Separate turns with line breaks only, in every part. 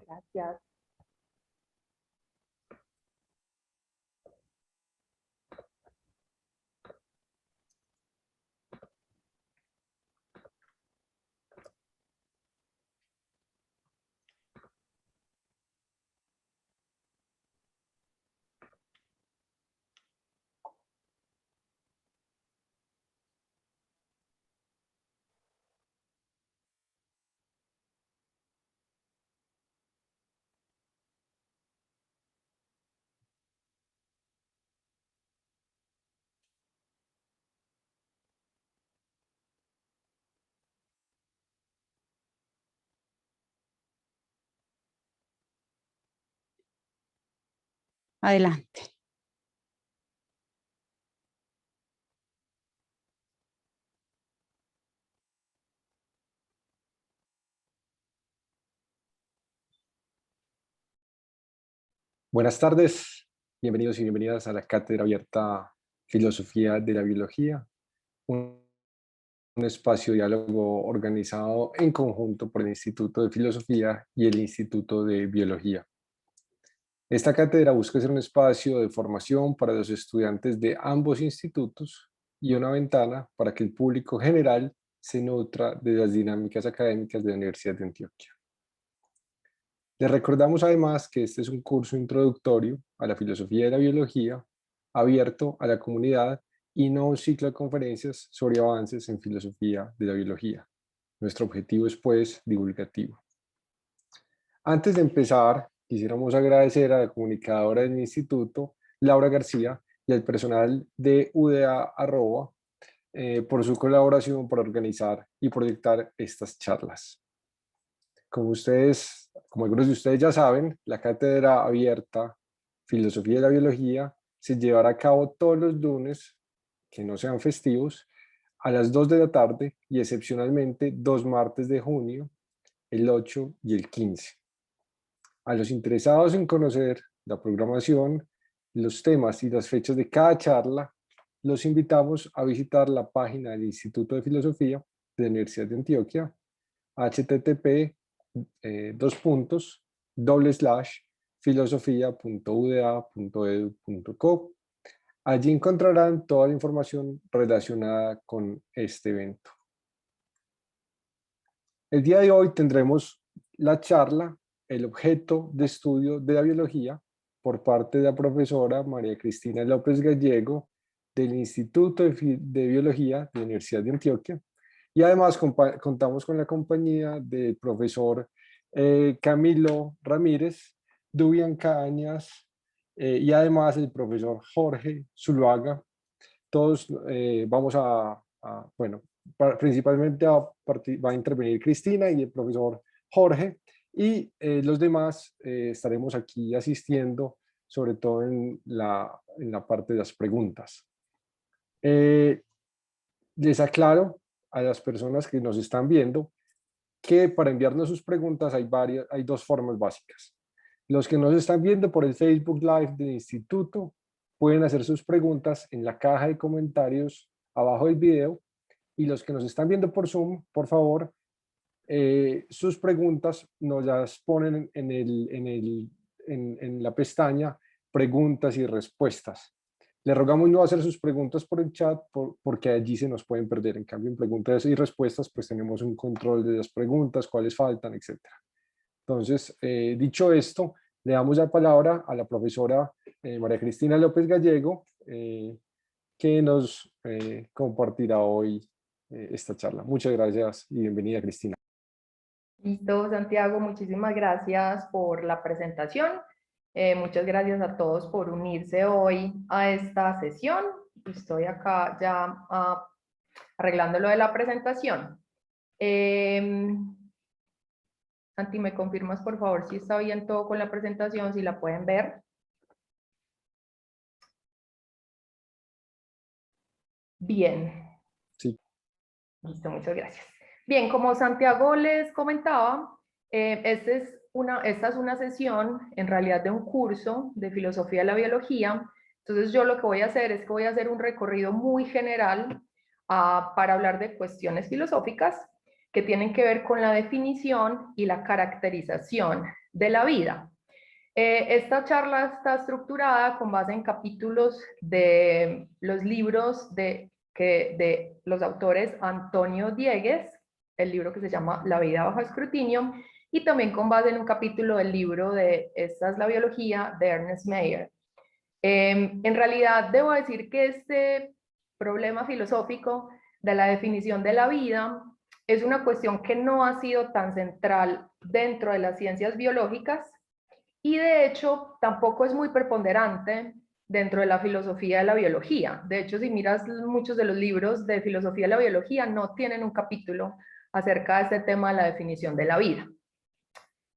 Gracias.
Adelante.
Buenas tardes, bienvenidos y bienvenidas a la Cátedra Abierta Filosofía de la Biología, un espacio de diálogo organizado en conjunto por el Instituto de Filosofía y el Instituto de Biología. Esta cátedra busca ser un espacio de formación para los estudiantes de ambos institutos y una ventana para que el público general se nutra de las dinámicas académicas de la Universidad de Antioquia. Les recordamos además que este es un curso introductorio a la filosofía de la biología, abierto a la comunidad y no un ciclo de conferencias sobre avances en filosofía de la biología. Nuestro objetivo es, pues, divulgativo. Antes de empezar, quisiéramos agradecer a la comunicadora del instituto, Laura García, y al personal de UDA Arroba por su colaboración para organizar y proyectar estas charlas. Como algunos de ustedes ya saben, la Cátedra Abierta Filosofía de la Biología se llevará a cabo todos los lunes, que no sean festivos, a las 2 de la tarde y excepcionalmente 2 martes de junio, el 8 y el 15. A los interesados en conocer la programación, los temas y las fechas de cada charla, los invitamos a visitar la página del Instituto de Filosofía de la Universidad de Antioquia, http://filosofia.uda.edu.co. Allí encontrarán toda la información relacionada con este evento. El día de hoy tendremos la charla El objeto de estudio de la biología por parte de la profesora María Cristina López Gallego del Instituto de Biología de la Universidad de Antioquia. Y además contamos con la compañía del profesor Camilo Ramírez, Dubian Cañas y además el profesor Jorge Zuluaga. Todos vamos bueno, principalmente va a intervenir Cristina y el profesor Jorge, y los demás estaremos aquí asistiendo, sobre todo en la parte de las preguntas. Les aclaro a las personas que nos están viendo que para enviarnos sus preguntas hay dos formas básicas. Los que nos están viendo por el Facebook Live del Instituto pueden hacer sus preguntas en la caja de comentarios abajo del video, y los que nos están viendo por Zoom, por favor, sus preguntas nos las ponen en la pestaña preguntas y respuestas. Le rogamos no hacer sus preguntas por el chat porque allí se nos pueden perder. En cambio, en preguntas y respuestas, pues tenemos un control de las preguntas, cuáles faltan, etc. Entonces, dicho esto, le damos la palabra a la profesora María Cristina López Gallego, que nos compartirá hoy esta charla. Muchas gracias y bienvenida, Cristina.
Listo, Santiago, muchísimas gracias por la presentación. Muchas gracias a todos por unirse hoy a esta sesión. Estoy acá ya arreglando lo de la presentación. Santi, ¿me confirmas por favor si está bien todo con la presentación, si la pueden ver? Bien.
Sí.
Listo, muchas gracias. Bien, como Santiago les comentaba, esta es una sesión en realidad de un curso de filosofía de la biología. Entonces yo lo que voy a hacer es que voy a hacer un recorrido muy general para hablar de cuestiones filosóficas, que tienen que ver con la definición y la caracterización de la vida. Esta charla está estructurada con base en capítulos de los libros de los autores Antonio Diegues, el libro que se llama La vida bajo escrutinio, y también con base en un capítulo del libro de Esta es la biología de Ernest Mayr. En realidad debo decir que este problema filosófico de la definición de la vida es una cuestión que no ha sido tan central dentro de las ciencias biológicas y de hecho tampoco es muy preponderante dentro de la filosofía de la biología. De hecho, si miras muchos de los libros de filosofía de la biología, no tienen un capítulo acerca de este tema de la definición de la vida.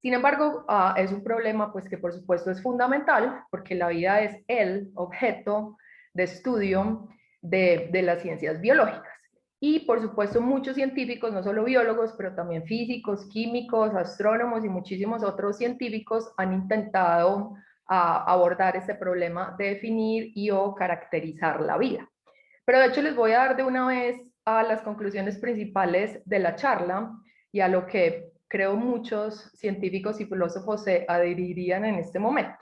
Sin embargo, es un problema pues que por supuesto es fundamental porque la vida es el objeto de estudio de las ciencias biológicas. Y por supuesto muchos científicos, no solo biólogos, pero también físicos, químicos, astrónomos y muchísimos otros científicos han intentado abordar este problema de definir y o caracterizar la vida. Pero de hecho les voy a dar de una vez a las conclusiones principales de la charla y a lo que creo muchos científicos y filósofos se adherirían en este momento.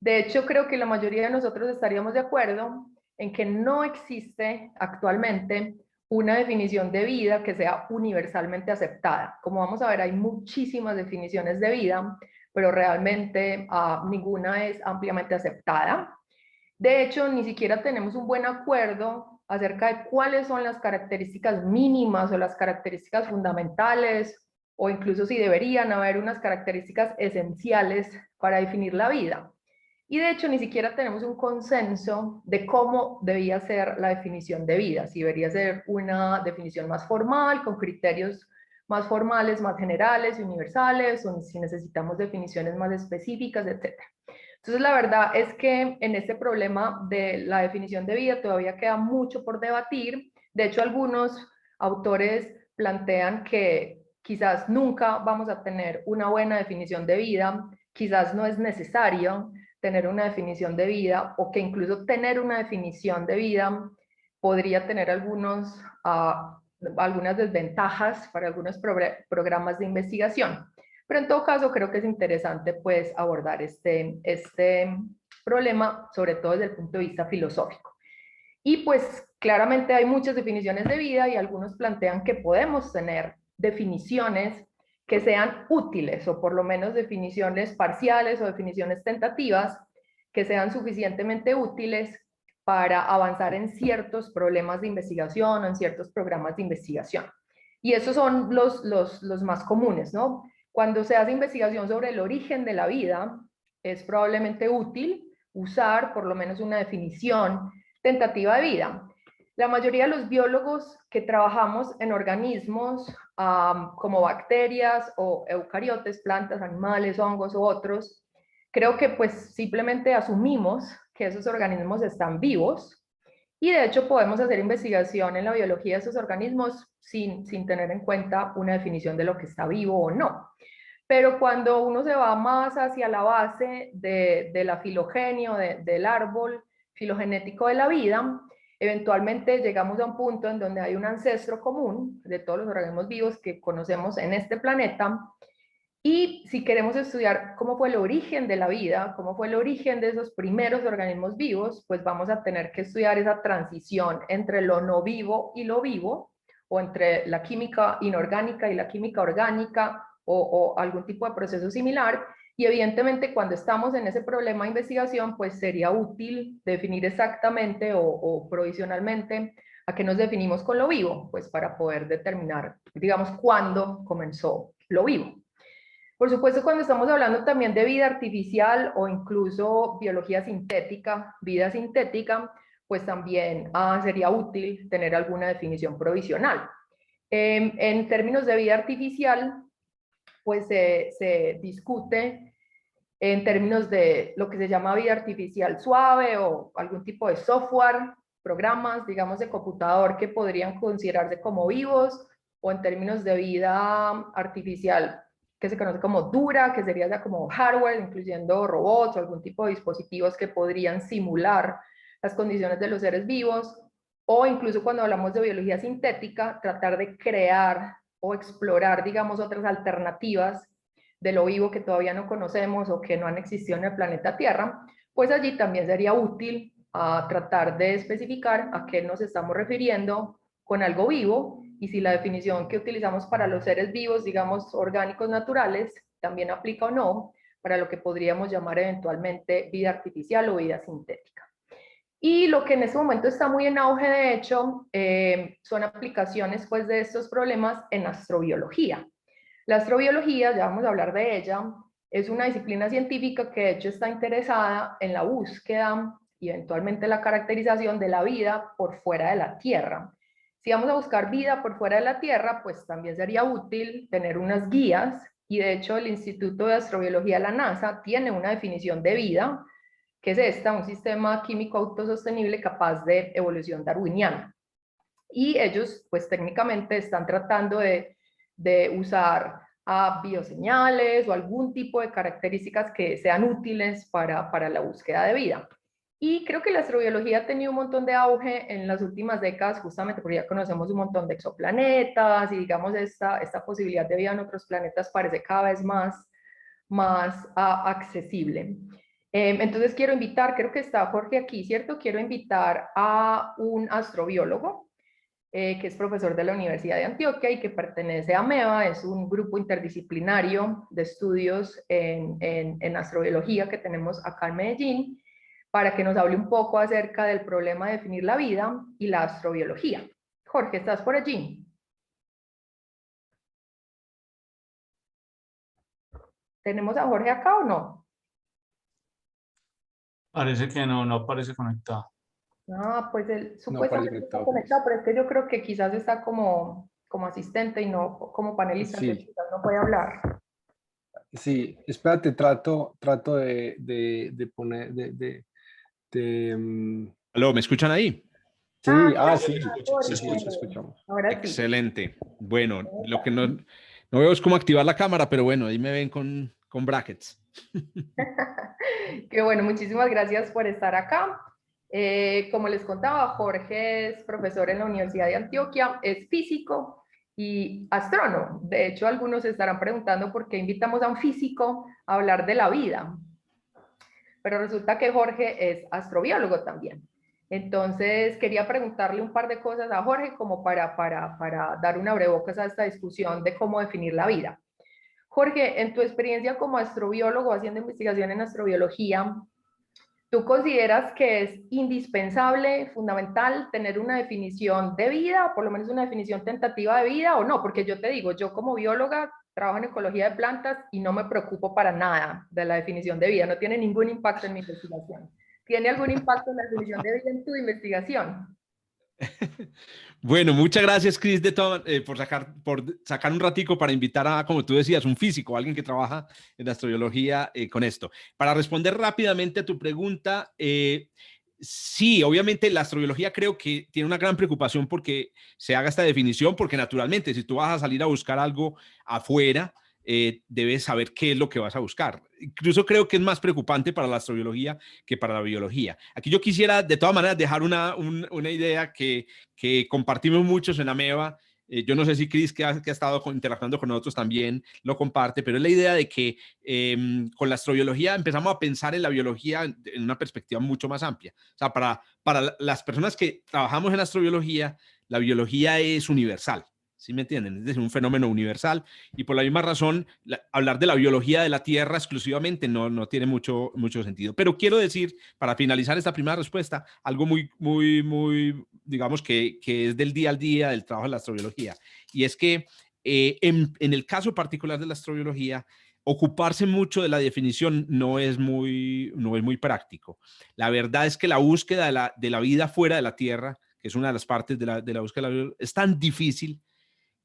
De hecho, creo que la mayoría de nosotros estaríamos de acuerdo en que no existe actualmente una definición de vida que sea universalmente aceptada. Como vamos a ver, hay muchísimas definiciones de vida, pero realmente ninguna es ampliamente aceptada. De hecho, ni siquiera tenemos un buen acuerdo acerca de cuáles son las características mínimas o las características fundamentales, o incluso si deberían haber unas características esenciales para definir la vida. Y de hecho, ni siquiera tenemos un consenso de cómo debía ser la definición de vida, si debería ser una definición más formal, con criterios más formales, más generales y universales, o si necesitamos definiciones más específicas, etc. Entonces, la verdad es que en este problema de la definición de vida todavía queda mucho por debatir. De hecho, algunos autores plantean que quizás nunca vamos a tener una buena definición de vida, quizás no es necesario tener una definición de vida, o que incluso tener una definición de vida podría tener algunas desventajas para algunos programas de investigación. Pero en todo caso creo que es interesante pues abordar este problema, sobre todo desde el punto de vista filosófico. Y pues claramente hay muchas definiciones de vida y algunos plantean que podemos tener definiciones que sean útiles, o por lo menos definiciones parciales o definiciones tentativas que sean suficientemente útiles para avanzar en ciertos problemas de investigación o en ciertos programas de investigación. Y esos son los más comunes, ¿no? Cuando se hace investigación sobre el origen de la vida, es probablemente útil usar por lo menos una definición tentativa de vida. La mayoría de los biólogos que trabajamos en organismos como bacterias o eucariotes, plantas, animales, hongos u otros, creo que pues simplemente asumimos que esos organismos están vivos y de hecho podemos hacer investigación en la biología de esos organismos sin tener en cuenta una definición de lo que está vivo o no. Pero cuando uno se va más hacia la base de la filogenia, del árbol filogenético de la vida, eventualmente llegamos a un punto en donde hay un ancestro común de todos los organismos vivos que conocemos en este planeta. Y si queremos estudiar cómo fue el origen de la vida, cómo fue el origen de esos primeros organismos vivos, pues vamos a tener que estudiar esa transición entre lo no vivo y lo vivo, o entre la química inorgánica y la química orgánica, o algún tipo de proceso similar. Y evidentemente cuando estamos en ese problema de investigación, pues sería útil definir exactamente o provisionalmente a qué nos definimos con lo vivo, pues para poder determinar, digamos, cuándo comenzó lo vivo. Por supuesto, cuando estamos hablando también de vida artificial o incluso biología sintética, vida sintética, pues también sería útil tener alguna definición provisional. En términos de vida artificial, pues se discute en términos de lo que se llama vida artificial suave o algún tipo de software, programas, digamos, de computador que podrían considerarse como vivos, o en términos de vida artificial que se conoce como dura, que sería ya como hardware, incluyendo robots o algún tipo de dispositivos que podrían simular las condiciones de los seres vivos, o incluso cuando hablamos de biología sintética, tratar de crear o explorar, digamos, otras alternativas de lo vivo que todavía no conocemos o que no han existido en el planeta Tierra, pues allí también sería útil a tratar de especificar a qué nos estamos refiriendo con algo vivo y si la definición que utilizamos para los seres vivos, digamos, orgánicos naturales, también aplica o no para lo que podríamos llamar eventualmente vida artificial o vida sintética. Y lo que en este momento está muy en auge, de hecho, son aplicaciones pues, de estos problemas en astrobiología. La astrobiología, ya vamos a hablar de ella, es una disciplina científica que de hecho está interesada en la búsqueda y eventualmente la caracterización de la vida por fuera de la Tierra. Si vamos a buscar vida por fuera de la Tierra, pues también sería útil tener unas guías, y de hecho el Instituto de Astrobiología de la NASA tiene una definición de vida, que es esta: un sistema químico autosostenible capaz de evolución darwiniana. Y ellos, pues técnicamente están tratando de usar bioseñales o algún tipo de características que sean útiles para la búsqueda de vida. Y creo que la astrobiología ha tenido un montón de auge en las últimas décadas, justamente porque ya conocemos un montón de exoplanetas y digamos esta posibilidad de vida en otros planetas parece cada vez más accesible. Entonces quiero invitar, creo que está Jorge aquí, ¿cierto? Quiero invitar a un astrobiólogo que es profesor de la Universidad de Antioquia y que pertenece a MEVA, es un grupo interdisciplinario de estudios en astrobiología que tenemos acá en Medellín, para que nos hable un poco acerca del problema de definir la vida y la astrobiología. Jorge, ¿estás por allí? ¿Tenemos a Jorge acá o no?
Parece que no aparece conectado.
Ah, pues él
No
supuestamente
aparece
está
conectado,
conectado, pero es que yo creo que quizás está como asistente y no como panelista, entonces
Sí,
quizás no puede hablar.
sí, espérate, trato de poner,
Aló, ¿me escuchan ahí?
sí,
Gracias,
sí,
Jorge.
sí, te escuchamos.
Ahora sí.
Excelente. Bueno, lo que no veo es cómo activar la cámara, pero bueno, ahí me ven con brackets.
Qué bueno, muchísimas gracias por estar acá. Como les contaba, Jorge es profesor en la Universidad de Antioquia, es físico y astrónomo. De hecho, algunos se estarán preguntando por qué invitamos a un físico a hablar de la vida. Pero resulta que Jorge es astrobiólogo también. Entonces, quería preguntarle un par de cosas a Jorge como para dar una abrebocas a esta discusión de cómo definir la vida. Jorge, en tu experiencia como astrobiólogo haciendo investigación en astrobiología, ¿tú consideras que es indispensable, fundamental, tener una definición de vida, o por lo menos una definición tentativa de vida, o no? Porque yo te digo, yo como bióloga trabajo en ecología de plantas y no me preocupo para nada de la definición de vida, no tiene ningún impacto en mi investigación. ¿Tiene algún impacto en la definición de vida en tu investigación?
Bueno, muchas gracias, Chris, por sacar un ratico para invitar a, como tú decías, un físico, alguien que trabaja en astrobiología con esto. Para responder rápidamente a tu pregunta, sí, obviamente la astrobiología creo que tiene una gran preocupación porque se haga esta definición, porque naturalmente si tú vas a salir a buscar algo afuera, debes saber qué es lo que vas a buscar. Incluso creo que es más preocupante para la astrobiología que para la biología. Aquí yo quisiera de todas maneras dejar una idea que compartimos muchos en AMEVA. Yo no sé si Chris, que ha estado interactuando con nosotros también, lo comparte, pero es la idea de que con la astrobiología empezamos a pensar en la biología en una perspectiva mucho más amplia. O sea, para las personas que trabajamos en astrobiología, la biología es universal. ¿Sí me entienden? Es decir, un fenómeno universal, y por la misma razón hablar de la biología de la Tierra exclusivamente no tiene mucho sentido. Pero quiero decir, para finalizar esta primera respuesta, algo muy digamos que es del día al día del trabajo de la astrobiología, y es que en el caso particular de la astrobiología, ocuparse mucho de la definición no es muy práctico. La verdad es que la búsqueda de la vida fuera de la Tierra, que es una de las partes de la búsqueda de la vida, es tan difícil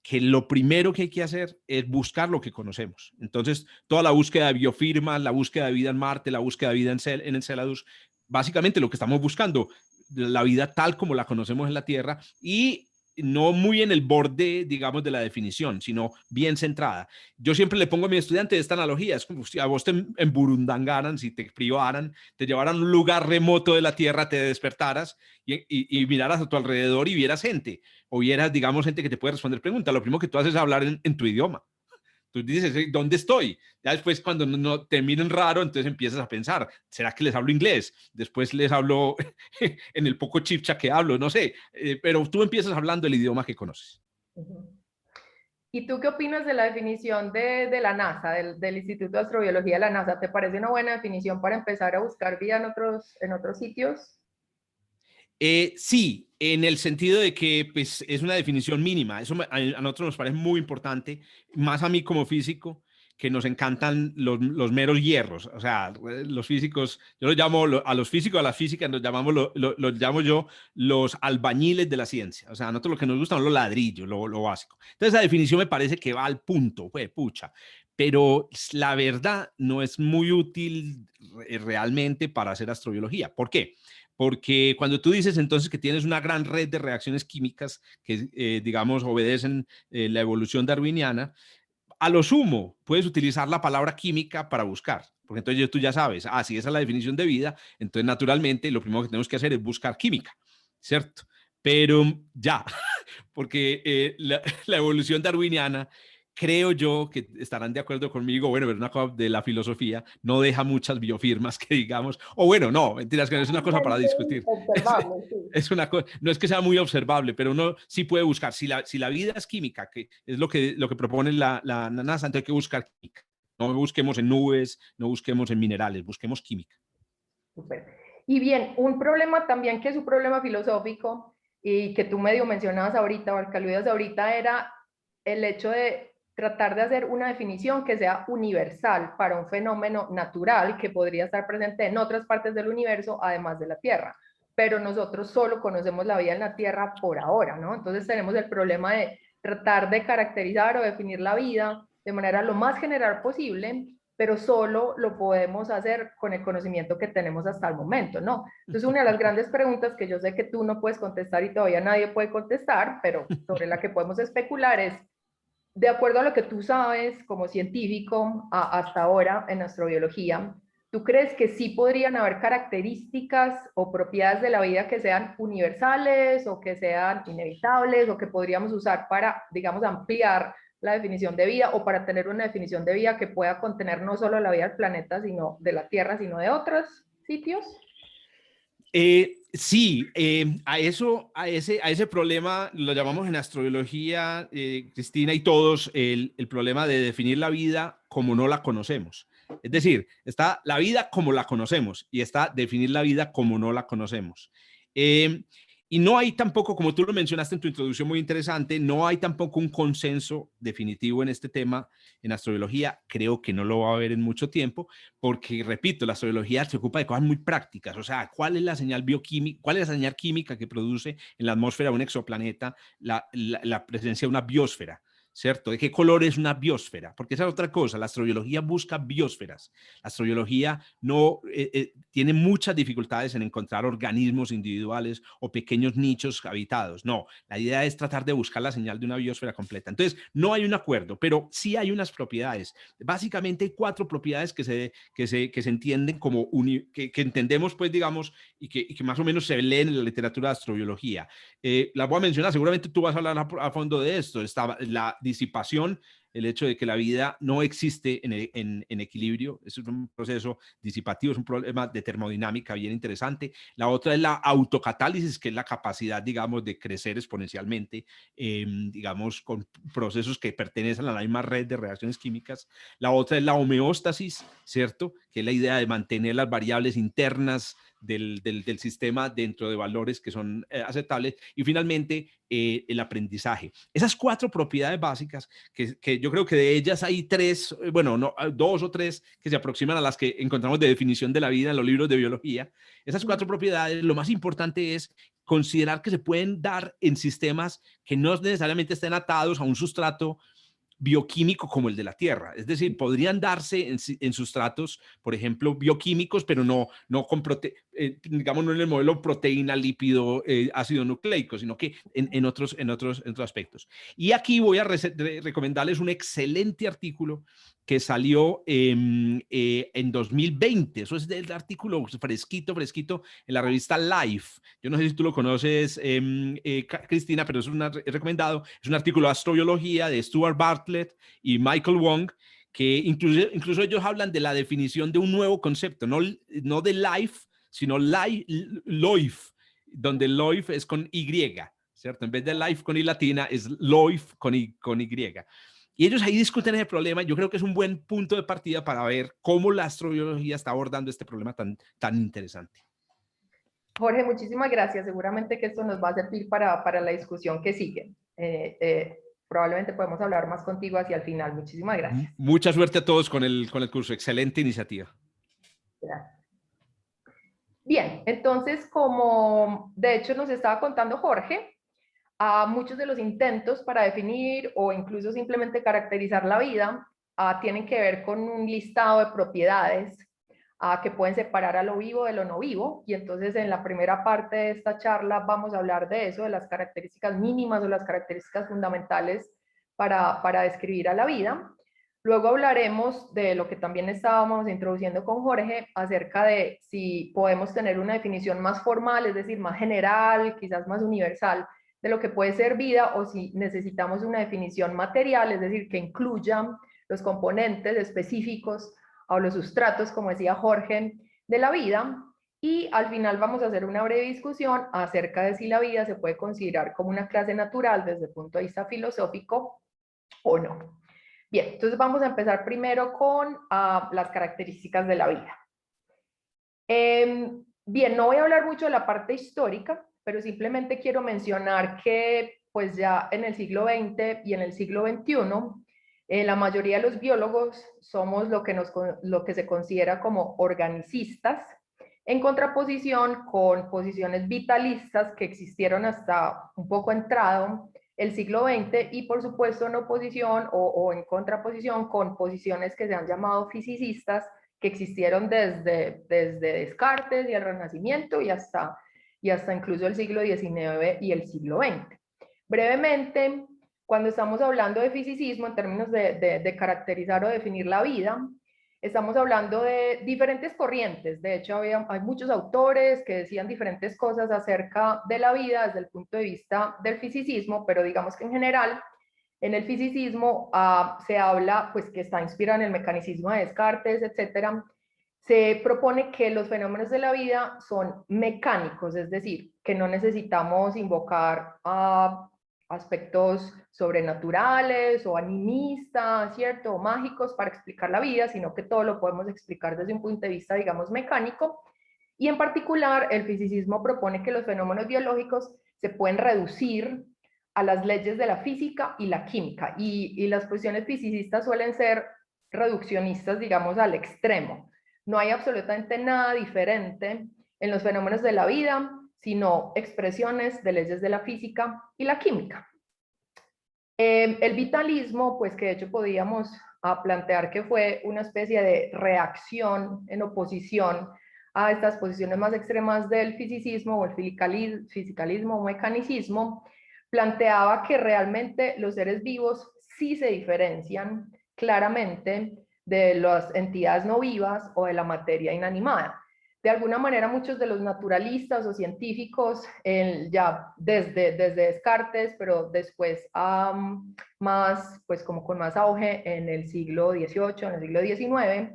que lo primero que hay que hacer es buscar lo que conocemos. Entonces, toda la búsqueda de biofirmas, la búsqueda de vida en Marte, la búsqueda de vida en Enceladus, básicamente lo que estamos buscando, la vida tal como la conocemos en la Tierra, y no muy en el borde, digamos, de la definición, sino bien centrada. Yo siempre le pongo a mi estudiante esta analogía, es como si a vos te emburundangaran, si te privaran, te llevaran a un lugar remoto de la Tierra, te despertaras y miraras a tu alrededor y vieras gente, o vieras, digamos, gente que te puede responder preguntas. Lo primero que tú haces es hablar en tu idioma. Tú dices, ¿dónde estoy? Ya después cuando no te miren raro, entonces empiezas a pensar, ¿será que les hablo inglés? Después les hablo en el poco chipcha que hablo, no sé, pero tú empiezas hablando el idioma que conoces.
¿Y tú qué opinas de la definición de la NASA, del Instituto de Astrobiología de la NASA? ¿Te parece una buena definición para empezar a buscar vida en otros sitios?
Sí, en el sentido de que pues, es una definición mínima. Eso a nosotros nos parece muy importante, más a mí como físico, que nos encantan los meros hierros. O sea, los físicos, yo los llamo, a los físicos, a la física, los llamo yo los albañiles de la ciencia. O sea, a nosotros lo que nos gusta son los ladrillos, lo básico. Entonces, esa definición me parece que va al punto, pucha. Pero la verdad no es muy útil realmente para hacer astrobiología. ¿Por qué? Porque cuando tú dices entonces que tienes una gran red de reacciones químicas que, digamos, obedecen la evolución darwiniana, a lo sumo puedes utilizar la palabra química para buscar. Porque entonces tú ya sabes, si esa es la definición de vida, entonces naturalmente lo primero que tenemos que hacer es buscar química, ¿cierto? Pero ya, porque la evolución darwiniana, creo yo que estarán de acuerdo conmigo, bueno, pero una cosa de la filosofía no deja muchas biofirmas que digamos, o bueno, no, mentiras, que no es una cosa para discutir.
Observable, sí.
Es una cosa, no es que sea muy observable, pero uno sí puede buscar. Si la vida es química, que es lo que propone la NASA, entonces hay que buscar química. No busquemos en nubes, no busquemos en minerales, busquemos química.
Súper. Y bien, un problema también que es un problema filosófico y que tú medio mencionabas ahorita, o que aludas ahorita, era el hecho de tratar de hacer una definición que sea universal para un fenómeno natural que podría estar presente en otras partes del universo, además de la Tierra. Pero nosotros solo conocemos la vida en la Tierra por ahora, ¿no? Entonces tenemos el problema de tratar de caracterizar o definir la vida de manera lo más general posible, pero solo lo podemos hacer con el conocimiento que tenemos hasta el momento, ¿no? Entonces, una de las grandes preguntas que yo sé que tú no puedes contestar y todavía nadie puede contestar, pero sobre la que podemos especular es, de acuerdo a lo que tú sabes como científico hasta ahora en astrobiología, ¿tú crees que sí podrían haber características o propiedades de la vida que sean universales o que sean inevitables o que podríamos usar para, digamos, ampliar la definición de vida o para tener una definición de vida que pueda contener no solo la vida del planeta, sino de la Tierra, sino de otros sitios?
Sí, a ese problema lo llamamos en astrobiología, Cristina y todos, el problema de definir la vida como no la conocemos. Es decir, está la vida como la conocemos y está definir la vida como no la conocemos. Y no hay tampoco, como tú lo mencionaste en tu introducción muy interesante, no hay tampoco un consenso definitivo en este tema en astrobiología. Creo que no lo va a haber en mucho tiempo, porque, repito, la astrobiología se ocupa de cosas muy prácticas. O sea, ¿cuál es la señal bioquímica, cuál es la señal química que produce en la atmósfera de un exoplaneta la presencia de una biosfera? ¿Cierto? ¿De qué color es una biosfera? Porque esa es otra cosa, la astrobiología busca biosferas. La astrobiología no tiene muchas dificultades en encontrar organismos individuales o pequeños nichos habitados. No, la idea es tratar de buscar la señal de una biosfera completa. Entonces, no hay un acuerdo, pero sí hay unas propiedades. Básicamente hay 4 propiedades que se entienden como, que entendemos, pues, digamos, y que más o menos se leen en la literatura de astrobiología. Las voy a mencionar, seguramente tú vas a hablar a fondo de esto. Está la disipación, el hecho de que la vida no existe en equilibrio, es un proceso disipativo, es un problema de termodinámica bien interesante. La otra es la autocatálisis, que es la capacidad, digamos, de crecer exponencialmente, digamos, con procesos que pertenecen a la misma red de reacciones químicas. La otra es la homeostasis, ¿cierto? Que es la idea de mantener las variables internas del sistema dentro de valores que son aceptables. Y finalmente, el aprendizaje. Esas 4 propiedades básicas, que yo creo que de ellas hay 3, bueno, no, 2 o 3 que se aproximan a las que encontramos de definición de la vida en los libros de biología. Esas 4 propiedades, lo más importante es considerar que se pueden dar en sistemas que no necesariamente estén atados a un sustrato bioquímico como el de la Tierra. Es decir, podrían darse en sustratos, por ejemplo, bioquímicos, pero no con digamos, no en el modelo proteína, lípido, ácido nucleico, sino que en otros aspectos. Y aquí voy a recomendarles un excelente artículo que salió en 2020. Eso es del artículo fresquito en la revista Life. Yo no sé si tú lo conoces, Cristina, pero es recomendado. Es un artículo de astrobiología de Stuart Bartlett y Michael Wong, que incluso ellos hablan de la definición de un nuevo concepto, no de life, sino life, donde life es con Y, ¿cierto? En vez de life con I latina, es life con Y. Y ellos ahí discuten ese problema. Yo creo que es un buen punto de partida para ver cómo la astrobiología está abordando este problema tan interesante.
Jorge, muchísimas gracias. Seguramente que esto nos va a servir para la discusión que sigue. Probablemente podemos hablar más contigo hacia el final. Muchísimas gracias.
Mucha suerte a todos con el curso. Excelente iniciativa.
Gracias. Bien, entonces, como de hecho nos estaba contando Jorge, muchos de los intentos para definir o incluso simplemente caracterizar la vida tienen que ver con un listado de propiedades que pueden separar a lo vivo de lo no vivo. Y entonces en la primera parte de esta charla vamos a hablar de eso, de las características mínimas o las características fundamentales para describir a la vida. Luego hablaremos de lo que también estábamos introduciendo con Jorge, acerca de si podemos tener una definición más formal, es decir, más general, quizás más universal, de lo que puede ser vida, o si necesitamos una definición material, es decir, que incluya los componentes específicos o los sustratos, como decía Jorge, de la vida. Y al final vamos a hacer una breve discusión acerca de si la vida se puede considerar como una clase natural desde el punto de vista filosófico o no. Bien, entonces vamos a empezar primero con las características de la vida. Bien, no voy a hablar mucho de la parte histórica, pero simplemente quiero mencionar que pues ya en el siglo XX y en el siglo XXI, la mayoría de los biólogos somos lo que se considera como organicistas, en contraposición con posiciones vitalistas que existieron hasta un poco entrado el siglo XX, y por supuesto en oposición o en contraposición con posiciones que se han llamado fisicistas, que existieron desde Descartes y el Renacimiento y hasta incluso el siglo XIX y el siglo XX. Brevemente, cuando estamos hablando de fisicismo en términos de caracterizar o definir la vida, estamos hablando de diferentes corrientes. De hecho, hay muchos autores que decían diferentes cosas acerca de la vida desde el punto de vista del fisicismo, pero digamos que en general, en el fisicismo se habla, pues, que está inspirado en el mecanicismo de Descartes, etcétera. Se propone que los fenómenos de la vida son mecánicos, es decir, que no necesitamos invocar aspectos sobrenaturales o animistas, ¿cierto? O mágicos para explicar la vida, sino que todo lo podemos explicar desde un punto de vista, digamos, mecánico. Y en particular, el fisicismo propone que los fenómenos biológicos se pueden reducir a las leyes de la física y la química. Y las posiciones fisicistas suelen ser reduccionistas, digamos, al extremo. No hay absolutamente nada diferente en los fenómenos de la vida, sino expresiones de leyes de la física y la química. El vitalismo, pues que de hecho podíamos plantear que fue una especie de reacción en oposición a estas posiciones más extremas del fisicismo o el fisicalismo o mecanicismo, planteaba que realmente los seres vivos sí se diferencian claramente de las entidades no vivas o de la materia inanimada. De alguna manera, muchos de los naturalistas o científicos, ya desde Descartes, pero después más, pues como con más auge en el siglo XVIII, en el siglo XIX,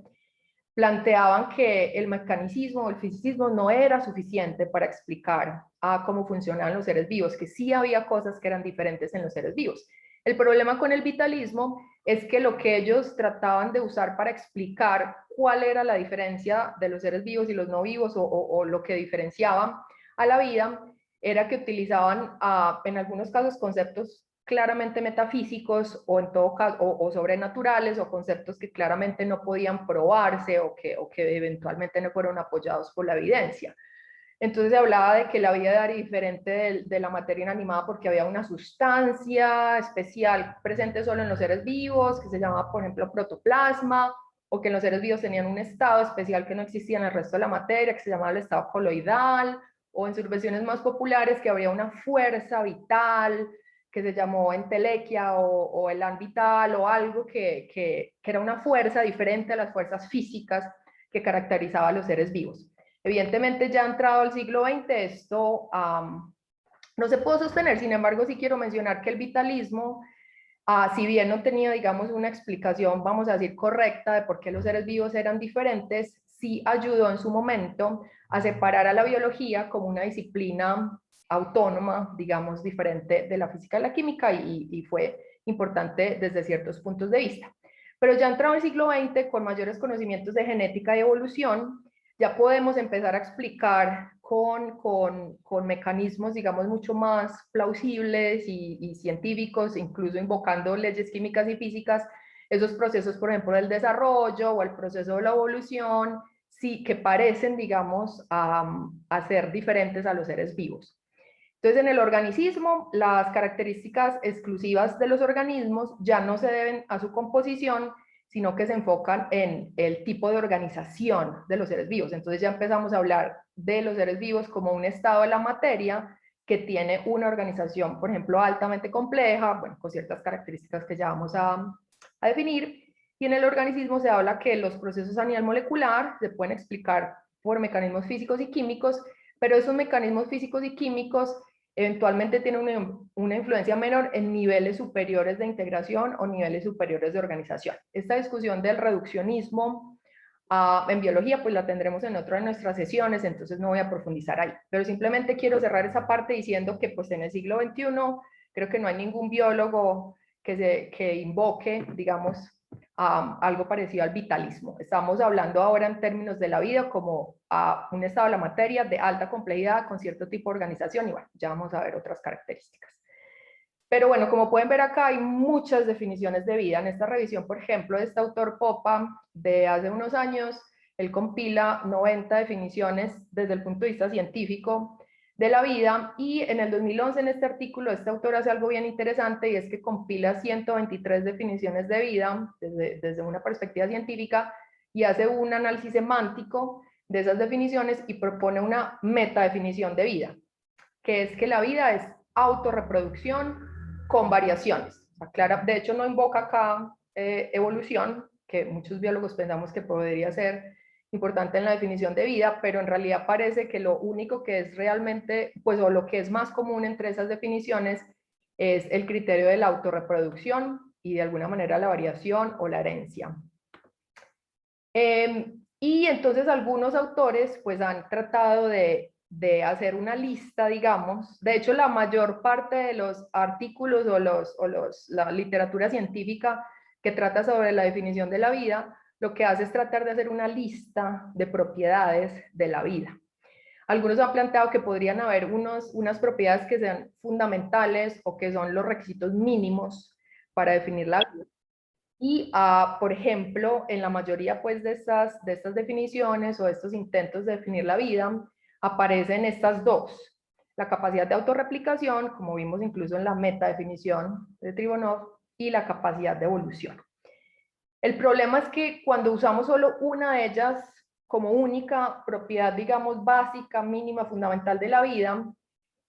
planteaban que el mecanicismo o el fisicismo no era suficiente para explicar cómo funcionaban los seres vivos, que sí había cosas que eran diferentes en los seres vivos. El problema con el vitalismo es que lo que ellos trataban de usar para explicar cuál era la diferencia de los seres vivos y los no vivos, o lo que diferenciaban a la vida, era que utilizaban en algunos casos conceptos claramente metafísicos o en todo caso o sobrenaturales, o conceptos que claramente no podían probarse o que eventualmente no fueron apoyados por la evidencia. Entonces se hablaba de que la vida era diferente de la materia inanimada porque había una sustancia especial presente solo en los seres vivos, que se llamaba, por ejemplo, protoplasma, o que los seres vivos tenían un estado especial que no existía en el resto de la materia, que se llamaba el estado coloidal, o en sus versiones más populares que habría una fuerza vital que se llamó entelequia o elan vital o algo que era una fuerza diferente a las fuerzas físicas que caracterizaba a los seres vivos. Evidentemente ya entrado al siglo XX esto no se pudo sostener, sin embargo sí quiero mencionar que el vitalismo, si bien no tenía, digamos, una explicación, vamos a decir, correcta de por qué los seres vivos eran diferentes, sí ayudó en su momento a separar a la biología como una disciplina autónoma, digamos, diferente de la física y la química y fue importante desde ciertos puntos de vista. Pero ya entrado el siglo XX, con mayores conocimientos de genética y evolución, ya podemos empezar a explicar con mecanismos, digamos, mucho más plausibles y científicos, incluso invocando leyes químicas y físicas, esos procesos, por ejemplo, del desarrollo o el proceso de la evolución, sí, que parecen, digamos, a ser diferentes a los seres vivos. Entonces, en el organicismo, las características exclusivas de los organismos ya no se deben a su composición, sino que se enfocan en el tipo de organización de los seres vivos. Entonces ya empezamos a hablar de los seres vivos como un estado de la materia que tiene una organización, por ejemplo, altamente compleja, bueno, con ciertas características que ya vamos a definir. Y en el organismo se habla que los procesos a nivel molecular se pueden explicar por mecanismos físicos y químicos, pero esos mecanismos físicos y químicos eventualmente tienen una influencia menor en niveles superiores de integración o niveles superiores de organización. Esta discusión del reduccionismo en biología pues la tendremos en otra de nuestras sesiones, entonces no voy a profundizar ahí, pero simplemente quiero cerrar esa parte diciendo que pues en el siglo XXI creo que no hay ningún biólogo que invoque, digamos, algo parecido al vitalismo. Estamos hablando ahora en términos de la vida como un estado de la materia de alta complejidad con cierto tipo de organización y bueno, ya vamos a ver otras características. Pero bueno, como pueden ver acá hay muchas definiciones de vida. En esta revisión, por ejemplo, de este autor Popa de hace unos años, él compila 90 definiciones desde el punto de vista científico de la vida y en el 2011 en este artículo este autor hace algo bien interesante y es que compila 123 definiciones de vida desde una perspectiva científica y hace un análisis semántico de esas definiciones y propone una metadefinición de vida, que es que la vida es autorreproducción con variaciones. O sea, Clara, de hecho no invoca acá evolución, que muchos biólogos pensamos que podría ser importante en la definición de vida, pero en realidad parece que lo único que es realmente, pues o lo que es más común entre esas definiciones es el criterio de la autorreproducción y de alguna manera la variación o la herencia. Y entonces algunos autores pues han tratado de hacer una lista, digamos. De hecho, la mayor parte de los artículos o la literatura científica que trata sobre la definición de la vida, lo que hace es tratar de hacer una lista de propiedades de la vida. Algunos han planteado que podrían haber unas propiedades que sean fundamentales o que son los requisitos mínimos para definir la vida. Y, por ejemplo, en la mayoría pues, de estas definiciones o estos intentos de definir la vida, aparecen estas dos. La capacidad de autorreplicación, como vimos incluso en la metadefinición de Tribonov, y la capacidad de evolución. El problema es que cuando usamos solo una de ellas como única propiedad, digamos, básica, mínima, fundamental de la vida,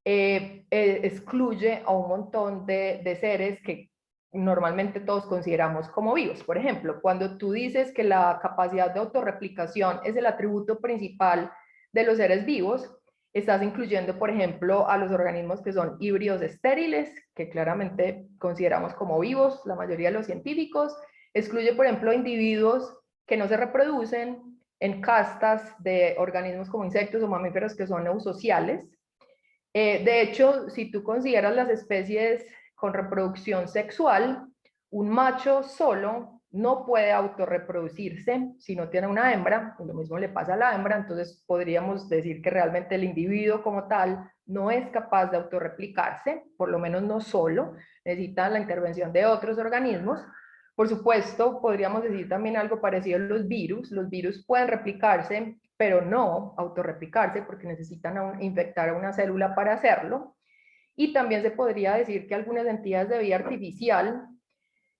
excluye a un montón de seres que normalmente todos consideramos como vivos. Por ejemplo, cuando tú dices que la capacidad de autorreplicación es el atributo principal de los seres vivos, estás incluyendo, por ejemplo, a los organismos que son híbridos estériles, que claramente consideramos como vivos, la mayoría de los científicos. Excluye, por ejemplo, individuos que no se reproducen en castas de organismos como insectos o mamíferos que son eusociales. De hecho, si tú consideras las especies con reproducción sexual, un macho solo no puede autorreproducirse si no tiene una hembra, y lo mismo le pasa a la hembra, entonces podríamos decir que realmente el individuo como tal no es capaz de autorreplicarse, por lo menos no solo, necesita la intervención de otros organismos. Por supuesto, podríamos decir también algo parecido a los virus pueden replicarse, pero no autorreplicarse porque necesitan infectar a una célula para hacerlo. Y también se podría decir que algunas entidades de vida artificial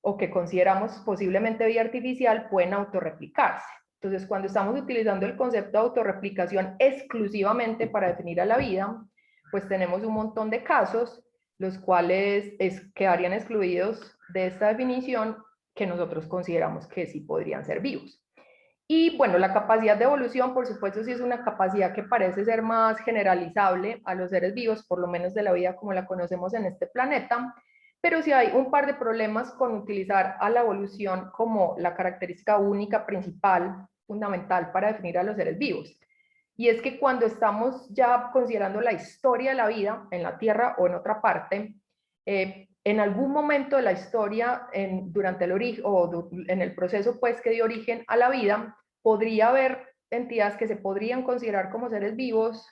o que consideramos posiblemente vida artificial pueden autorreplicarse. Entonces, cuando estamos utilizando el concepto de autorreplicación exclusivamente para definir a la vida, pues tenemos un montón de casos, los cuales quedarían excluidos de esta definición, que nosotros consideramos que sí podrían ser vivos. Y bueno, la capacidad de evolución, por supuesto, sí es una capacidad que parece ser más generalizable a los seres vivos, por lo menos de la vida como la conocemos en este planeta, pero sí hay un par de problemas con utilizar a la evolución como la característica única, principal, fundamental para definir a los seres vivos. Y es que cuando estamos ya considerando la historia de la vida en la Tierra o en otra parte, en algún momento de la historia, durante el origen o en el proceso pues que dio origen a la vida, podría haber entidades que se podrían considerar como seres vivos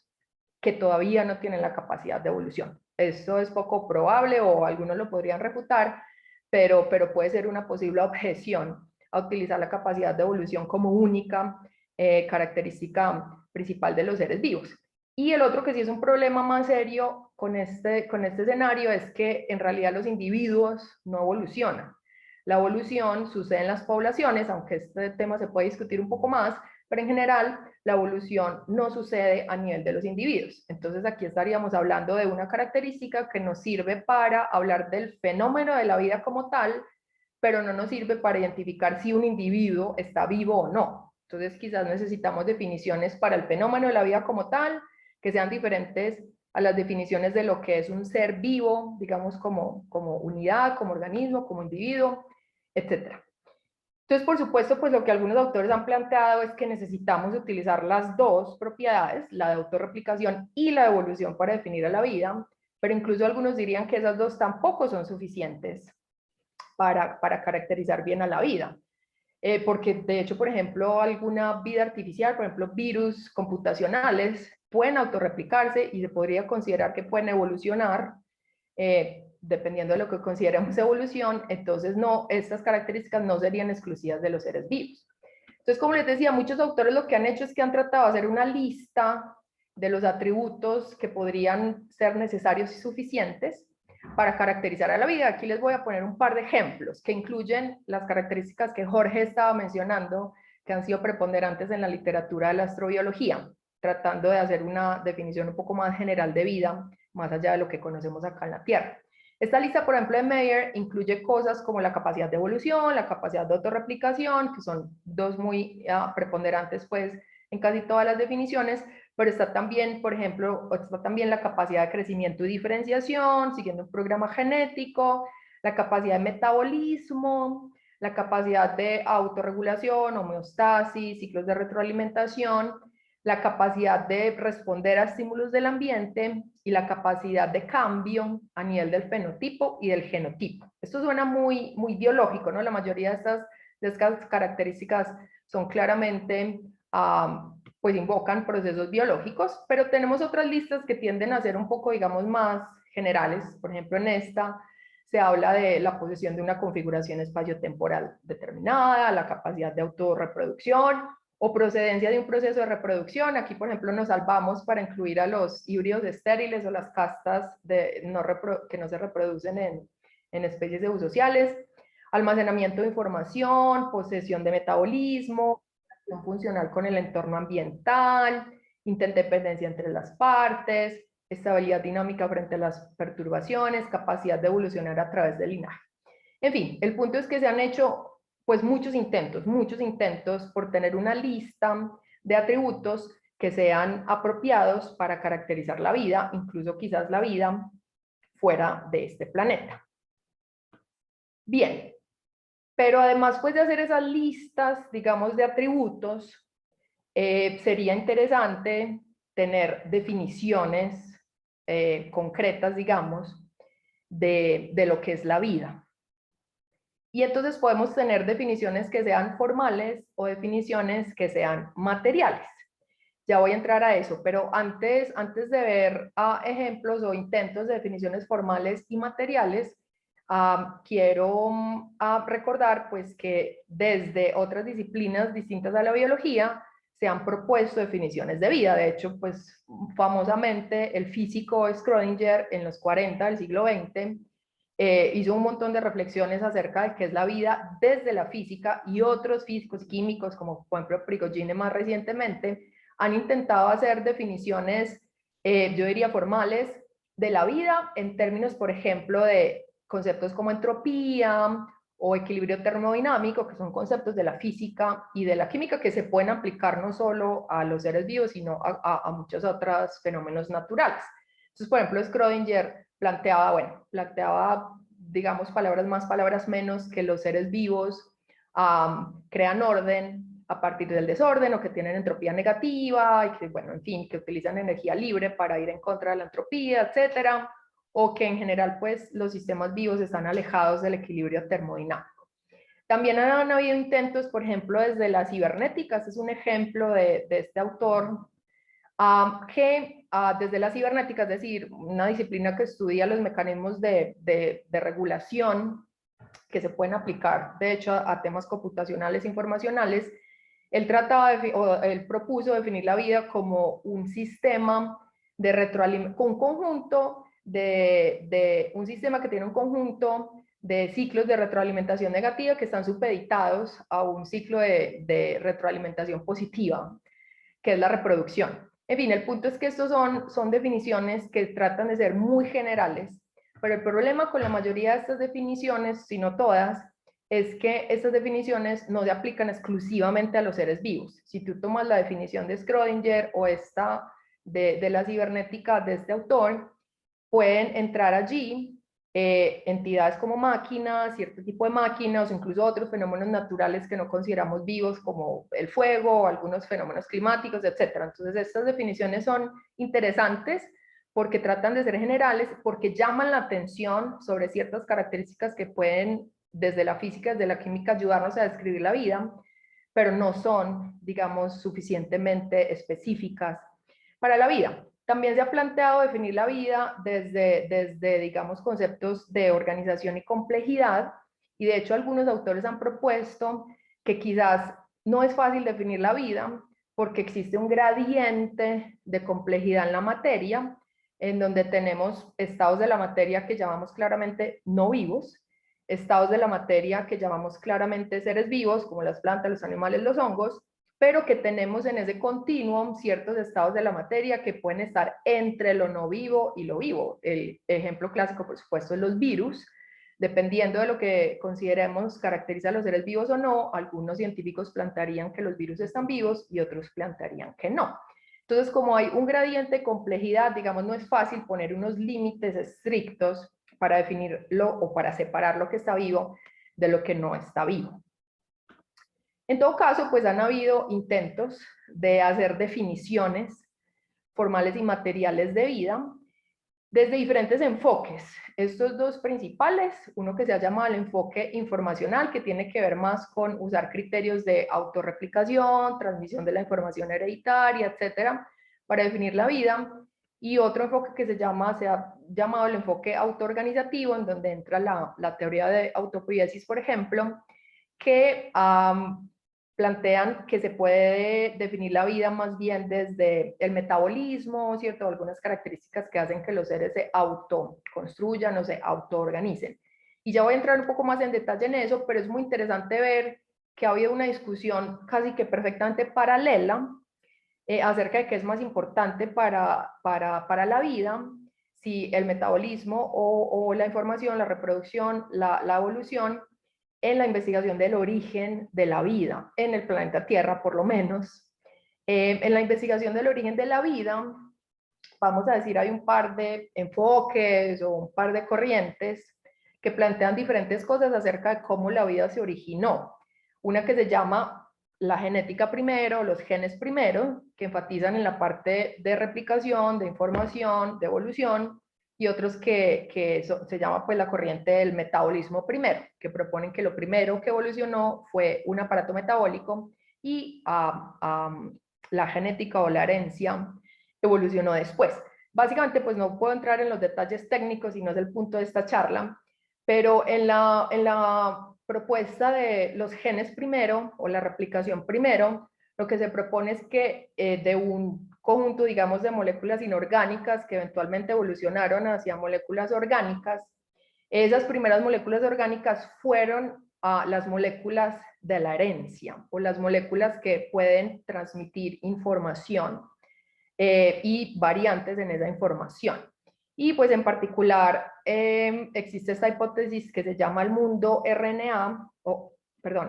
que todavía no tienen la capacidad de evolución. Esto es poco probable o algunos lo podrían refutar, pero puede ser una posible objeción a utilizar la capacidad de evolución como única característica principal de los seres vivos. Y el otro que sí es un problema más serio con este escenario es que en realidad los individuos no evolucionan. La evolución sucede en las poblaciones, aunque este tema se puede discutir un poco más, pero en general la evolución no sucede a nivel de los individuos. Entonces aquí estaríamos hablando de una característica que nos sirve para hablar del fenómeno de la vida como tal, pero no nos sirve para identificar si un individuo está vivo o no. Entonces quizás necesitamos definiciones para el fenómeno de la vida como tal, que sean diferentes a las definiciones de lo que es un ser vivo, digamos como unidad, como organismo, como individuo, etc. Entonces, por supuesto, pues lo que algunos autores han planteado es que necesitamos utilizar las dos propiedades, la de autorreplicación y la de evolución, para definir a la vida, pero incluso algunos dirían que esas dos tampoco son suficientes para caracterizar bien a la vida. Porque de hecho, por ejemplo, alguna vida artificial, por ejemplo, virus computacionales, pueden autorreplicarse y se podría considerar que pueden evolucionar, dependiendo de lo que consideremos evolución. Entonces no, estas características no serían exclusivas de los seres vivos. Entonces, como les decía, muchos autores lo que han hecho es que han tratado de hacer una lista de los atributos que podrían ser necesarios y suficientes para caracterizar a la vida. Aquí les voy a poner un par de ejemplos que incluyen las características que Jorge estaba mencionando, que han sido preponderantes en la literatura de la astrobiología, tratando de hacer una definición un poco más general de vida, más allá de lo que conocemos acá en la Tierra. Esta lista, por ejemplo, de Meyer, incluye cosas como la capacidad de evolución, la capacidad de autorreplicación, que son dos muy preponderantes pues en casi todas las definiciones, pero está también, por ejemplo, está también la capacidad de crecimiento y diferenciación, siguiendo un programa genético, la capacidad de metabolismo, la capacidad de autorregulación, homeostasis, ciclos de retroalimentación, la capacidad de responder a estímulos del ambiente y la capacidad de cambio a nivel del fenotipo y del genotipo. Esto suena muy biológico, ¿no? La mayoría de estas características son claramente pues invocan procesos biológicos, pero tenemos otras listas que tienden a ser un poco, digamos, más generales. Por ejemplo, en esta se habla de la posesión de una configuración espaciotemporal determinada, la capacidad de autorreproducción o procedencia de un proceso de reproducción. Aquí, por ejemplo, nos salvamos para incluir a los híbridos estériles o las castas que no se reproducen en especies eusociales, almacenamiento de información, posesión de metabolismo, funcional con el entorno ambiental, interdependencia entre las partes, estabilidad dinámica frente a las perturbaciones, capacidad de evolucionar a través del linaje. En fin, el punto es que se han hecho pues muchos intentos por tener una lista de atributos que sean apropiados para caracterizar la vida, incluso quizás la vida fuera de este planeta. Bien, pero además pues de hacer esas listas, digamos, de atributos, sería interesante tener definiciones concretas, digamos, de lo que es la vida. Y entonces podemos tener definiciones que sean formales o definiciones que sean materiales. Ya voy a entrar a eso, pero antes de ver ejemplos o intentos de definiciones formales y materiales, quiero recordar pues que desde otras disciplinas distintas a la biología se han propuesto definiciones de vida. De hecho, pues famosamente el físico Schrödinger en los 40 del siglo XX hizo un montón de reflexiones acerca de qué es la vida desde la física, y otros físicos químicos, como por ejemplo Prigogine más recientemente, han intentado hacer definiciones, yo diría formales, de la vida en términos, por ejemplo, de conceptos como entropía o equilibrio termodinámico, que son conceptos de la física y de la química que se pueden aplicar no solo a los seres vivos, sino a muchos otros fenómenos naturales. Entonces, por ejemplo, Schrödinger planteaba, digamos, palabras más, palabras menos, que los seres vivos crean orden a partir del desorden, o que tienen entropía negativa, y que, bueno, en fin, que utilizan energía libre para ir en contra de la entropía, etcétera, o que en general, pues, los sistemas vivos están alejados del equilibrio termodinámico. También han habido intentos, por ejemplo, desde la cibernética. Este es un ejemplo de este autor, que desde la cibernética, es decir, una disciplina que estudia los mecanismos de regulación que se pueden aplicar, de hecho, a temas computacionales e informacionales, él propuso definir la vida como un sistema de retroalimentación, un conjunto un sistema que tiene un conjunto de ciclos de retroalimentación negativa que están supeditados a un ciclo de retroalimentación positiva, que es la reproducción. En fin, el punto es que estos son definiciones que tratan de ser muy generales, pero el problema con la mayoría de estas definiciones, si no todas, es que estas definiciones no se aplican exclusivamente a los seres vivos. Si tú tomas la definición de Schrödinger o esta de la cibernética de este autor, pueden entrar allí entidades como máquinas, cierto tipo de máquinas, o incluso otros fenómenos naturales que no consideramos vivos, como el fuego, o algunos fenómenos climáticos, etc. Entonces, estas definiciones son interesantes porque tratan de ser generales, porque llaman la atención sobre ciertas características que pueden, desde la física, desde la química, ayudarnos a describir la vida, pero no son, digamos, suficientemente específicas para la vida. También se ha planteado definir la vida desde, digamos, conceptos de organización y complejidad, y de hecho algunos autores han propuesto que quizás no es fácil definir la vida porque existe un gradiente de complejidad en la materia, en donde tenemos estados de la materia que llamamos claramente no vivos, estados de la materia que llamamos claramente seres vivos, como las plantas, los animales, los hongos, pero que tenemos en ese continuum ciertos estados de la materia que pueden estar entre lo no vivo y lo vivo. El ejemplo clásico, por supuesto, es los virus. Dependiendo de lo que consideremos caracteriza a los seres vivos o no, algunos científicos plantearían que los virus están vivos y otros plantearían que no. Entonces, como hay un gradiente de complejidad, digamos, no es fácil poner unos límites estrictos para definirlo o para separar lo que está vivo de lo que no está vivo. En todo caso, pues han habido intentos de hacer definiciones formales y materiales de vida desde diferentes enfoques. Estos dos principales, uno que se ha llamado el enfoque informacional, que tiene que ver más con usar criterios de autorreplicación, transmisión de la información hereditaria, etcétera, para definir la vida, y otro enfoque que se ha llamado el enfoque autoorganizativo, en donde entra la teoría de autopoiesis, por ejemplo, que plantean que se puede definir la vida más bien desde el metabolismo, ¿cierto? Algunas características que hacen que los seres se autoconstruyan o se autoorganicen. Y ya voy a entrar un poco más en detalle en eso, pero es muy interesante ver que ha habido una discusión casi que perfectamente paralela acerca de qué es más importante para la vida, si el metabolismo o la información, la reproducción, la evolución, en la investigación del origen de la vida en el planeta Tierra, por lo menos. En la investigación del origen de la vida, vamos a decir, hay un par de enfoques o un par de corrientes que plantean diferentes cosas acerca de cómo la vida se originó. Una que se llama la genética primero, los genes primero, que enfatizan en la parte de replicación, de información, de evolución, y otros que se llama pues la corriente del metabolismo primero, que proponen que lo primero que evolucionó fue un aparato metabólico y la genética o la herencia evolucionó después. Básicamente, pues no puedo entrar en los detalles técnicos y no es el punto de esta charla, pero en la propuesta de los genes primero o la replicación primero, lo que se propone es que de un conjunto, digamos, de moléculas inorgánicas que eventualmente evolucionaron hacia moléculas orgánicas, Esas primeras moléculas orgánicas fueron las moléculas de la herencia o las moléculas que pueden transmitir información y variantes en esa información. Y pues en particular existe esta hipótesis que se llama el mundo RNA,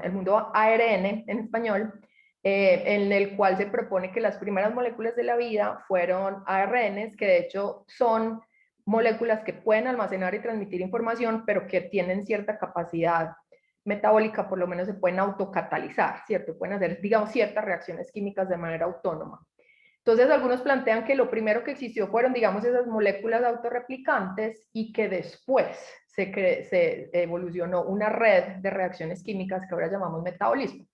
el mundo ARN en español, en el cual se propone que las primeras moléculas de la vida fueron ARNs, que de hecho son moléculas que pueden almacenar y transmitir información, pero que tienen cierta capacidad metabólica, por lo menos se pueden autocatalizar, ¿cierto? Pueden hacer, digamos, ciertas reacciones químicas de manera autónoma. Entonces, algunos plantean que lo primero que existió fueron, digamos, esas moléculas autorreplicantes y que después se evolucionó una red de reacciones químicas que ahora llamamos metabolismo.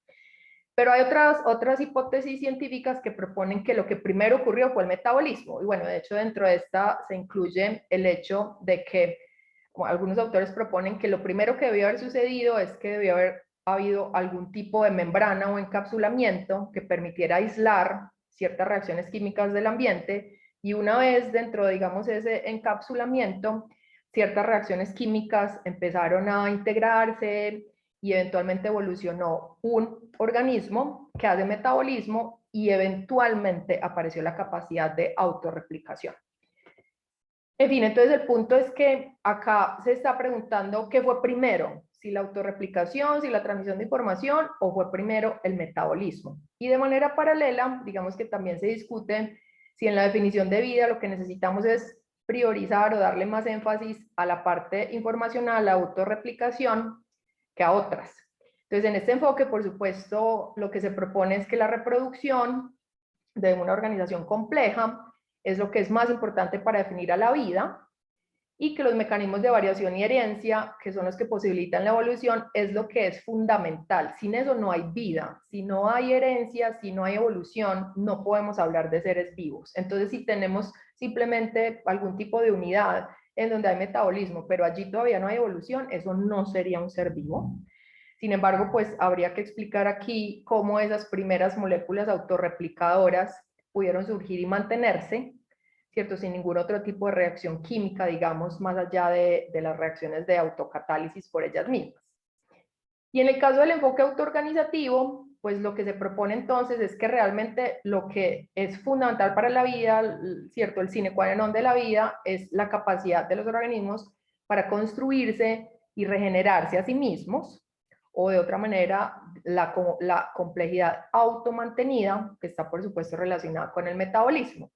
Pero hay otras hipótesis científicas que proponen que lo que primero ocurrió fue el metabolismo. Y bueno, de hecho, dentro de esta se incluye el hecho de que algunos autores proponen que lo primero que debió haber sucedido es que debió haber habido algún tipo de membrana o encapsulamiento que permitiera aislar ciertas reacciones químicas del ambiente, y una vez dentro de, digamos, ese encapsulamiento, ciertas reacciones químicas empezaron a integrarse y eventualmente evolucionó un organismo que hace metabolismo y eventualmente apareció la capacidad de autorreplicación. En fin, entonces el punto es que acá se está preguntando qué fue primero, si la autorreplicación, si la transmisión de información, o fue primero el metabolismo. Y de manera paralela, digamos que también se discute si en la definición de vida lo que necesitamos es priorizar o darle más énfasis a la parte informacional, la autorreplicación, que a otras. Entonces, en este enfoque, por supuesto, lo que se propone es que la reproducción de una organización compleja es lo que es más importante para definir a la vida, y que los mecanismos de variación y herencia, que son los que posibilitan la evolución, es lo que es fundamental. Sin eso no hay vida. Si no hay herencia, si no hay evolución, no podemos hablar de seres vivos. Entonces, si tenemos simplemente algún tipo de unidad en donde hay metabolismo, pero allí todavía no hay evolución, eso no sería un ser vivo. Sin embargo, pues habría que explicar aquí cómo esas primeras moléculas autorreplicadoras pudieron surgir y mantenerse, ¿cierto? Sin ningún otro tipo de reacción química, digamos, más allá de las reacciones de autocatálisis por ellas mismas. Y en el caso del enfoque autoorganizativo, pues lo que se propone entonces es que realmente lo que es fundamental para la vida, ¿cierto? El sine qua non de la vida es la capacidad de los organismos para construirse y regenerarse a sí mismos, o de otra manera, la complejidad automantenida, que está por supuesto relacionada con el metabolismo.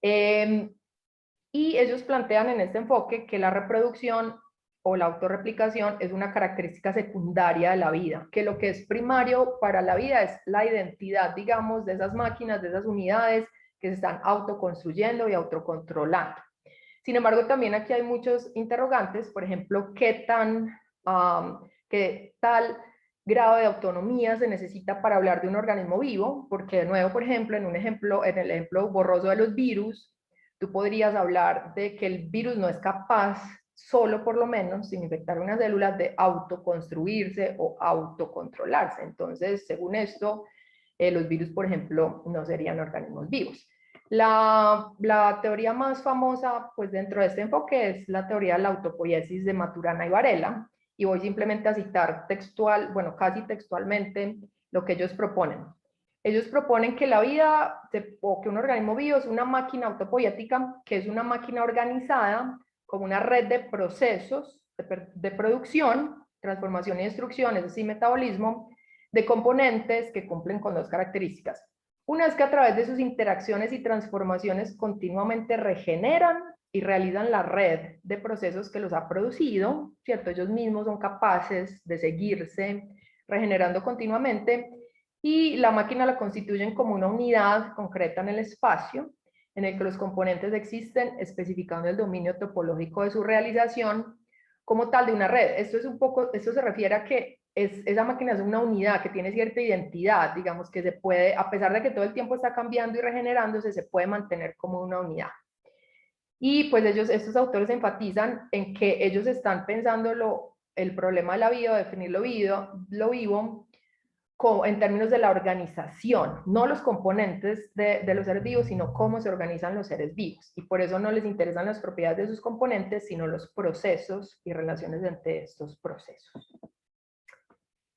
Y ellos plantean en este enfoque que la reproducción o la autorreplicación es una característica secundaria de la vida, que lo que es primario para la vida es la identidad, digamos, de esas máquinas, de esas unidades que se están autoconstruyendo y autocontrolando. Sin embargo, también aquí hay muchos interrogantes, por ejemplo, qué tal grado de autonomía se necesita para hablar de un organismo vivo, porque de nuevo, por ejemplo, en el ejemplo borroso de los virus, tú podrías hablar de que el virus no es capaz, solo por lo menos, sin infectar una célula, de autoconstruirse o autocontrolarse. Entonces, según esto, los virus, por ejemplo, no serían organismos vivos. La teoría más famosa, pues dentro de este enfoque, es la teoría de la autopoiesis de Maturana y Varela, y voy simplemente a citar casi textualmente lo que ellos proponen. Ellos proponen que la vida, o que un organismo vivo es una máquina autopoiética, que es una máquina organizada como una red de procesos de producción, transformación y destrucción, es decir, metabolismo, de componentes que cumplen con dos características. Una es que a través de sus interacciones y transformaciones continuamente regeneran y realizan la red de procesos que los ha producido, ¿cierto? Ellos mismos son capaces de seguirse regenerando continuamente, y la máquina la constituyen como una unidad concreta en el espacio, en el que los componentes existen, especificando el dominio topológico de su realización como tal de una red. Esto se refiere a que esa máquina es una unidad que tiene cierta identidad, digamos, que se puede, a pesar de que todo el tiempo está cambiando y regenerándose, se puede mantener como una unidad. Y pues estos autores enfatizan en que ellos están pensando el problema de la vida, definir lo vivo, en términos de la organización, no los componentes de los seres vivos, sino cómo se organizan los seres vivos. Y por eso no les interesan las propiedades de sus componentes, sino los procesos y relaciones entre estos procesos.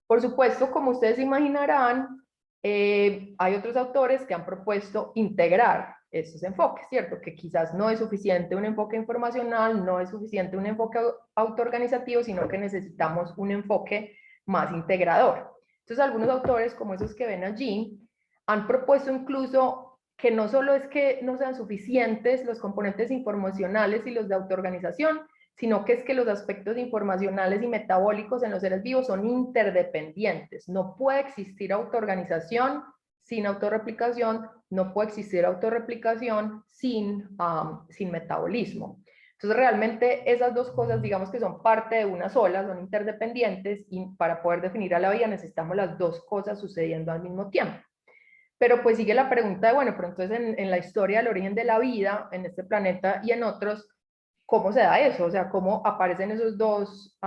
Por supuesto, como ustedes imaginarán, hay otros autores que han propuesto integrar estos enfoques, ¿cierto? Que quizás no es suficiente un enfoque informacional, no es suficiente un enfoque autoorganizativo, sino que necesitamos un enfoque más integrador. Entonces, algunos autores, como esos que ven allí, han propuesto incluso que no solo es que no sean suficientes los componentes informacionales y los de autoorganización, sino que es que los aspectos informacionales y metabólicos en los seres vivos son interdependientes. No puede existir autoorganización sin autorreplicación, no puede existir autorreplicación sin metabolismo. Entonces, realmente esas dos cosas, digamos que son parte de una sola, son interdependientes, y para poder definir a la vida necesitamos las dos cosas sucediendo al mismo tiempo. Pero pues sigue la pregunta de, bueno, pero entonces en la historia del origen de la vida, en este planeta y en otros, ¿cómo se da eso? O sea, ¿cómo aparecen esos dos,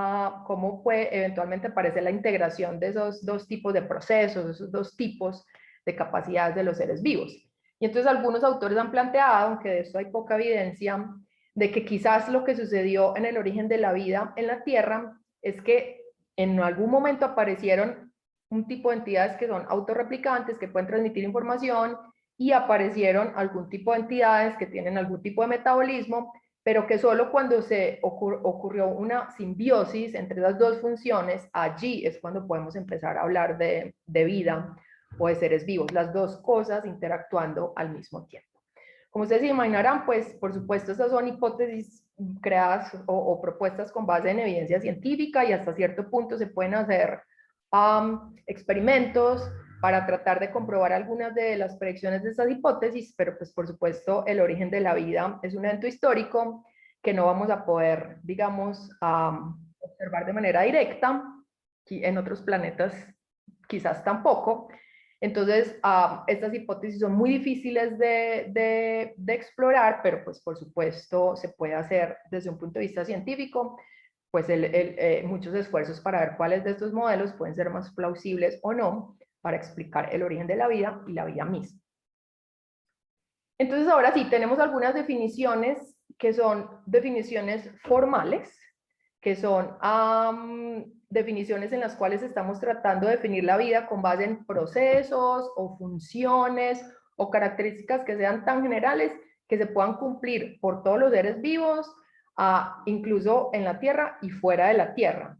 cómo eventualmente aparece la integración de esos dos tipos de procesos, esos dos tipos de capacidades de los seres vivos? Y entonces algunos autores han planteado, aunque de esto hay poca evidencia, de que quizás lo que sucedió en el origen de la vida en la Tierra es que en algún momento aparecieron un tipo de entidades que son autorreplicantes, que pueden transmitir información, y aparecieron algún tipo de entidades que tienen algún tipo de metabolismo, pero que solo cuando se ocurrió una simbiosis entre las dos funciones, allí es cuando podemos empezar a hablar de vida o de seres vivos, las dos cosas interactuando al mismo tiempo. Como ustedes se imaginarán, pues por supuesto estas son hipótesis creadas o propuestas con base en evidencia científica, y hasta cierto punto se pueden hacer experimentos para tratar de comprobar algunas de las predicciones de estas hipótesis, pero pues por supuesto el origen de la vida es un evento histórico que no vamos a poder, digamos, observar de manera directa, en otros planetas quizás tampoco. Entonces, estas hipótesis son muy difíciles de explorar, pero pues por supuesto se puede hacer desde un punto de vista científico, pues muchos esfuerzos para ver cuáles de estos modelos pueden ser más plausibles o no para explicar el origen de la vida y la vida misma. Entonces, ahora sí, tenemos algunas definiciones que son definiciones formales, que son definiciones en las cuales estamos tratando de definir la vida con base en procesos o funciones o características que sean tan generales que se puedan cumplir por todos los seres vivos, incluso en la Tierra y fuera de la Tierra.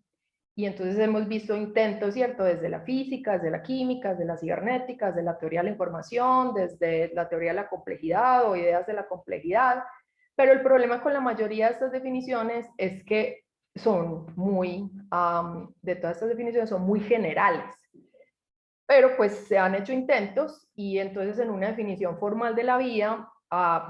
Y entonces hemos visto intentos, ¿cierto?, desde la física, desde la química, desde la cibernética, desde la teoría de la información, desde la teoría de la complejidad o ideas de la complejidad. Pero el problema con la mayoría de estas definiciones es que son de todas estas definiciones son muy generales. Pero pues se han hecho intentos, y entonces en una definición formal de la vida,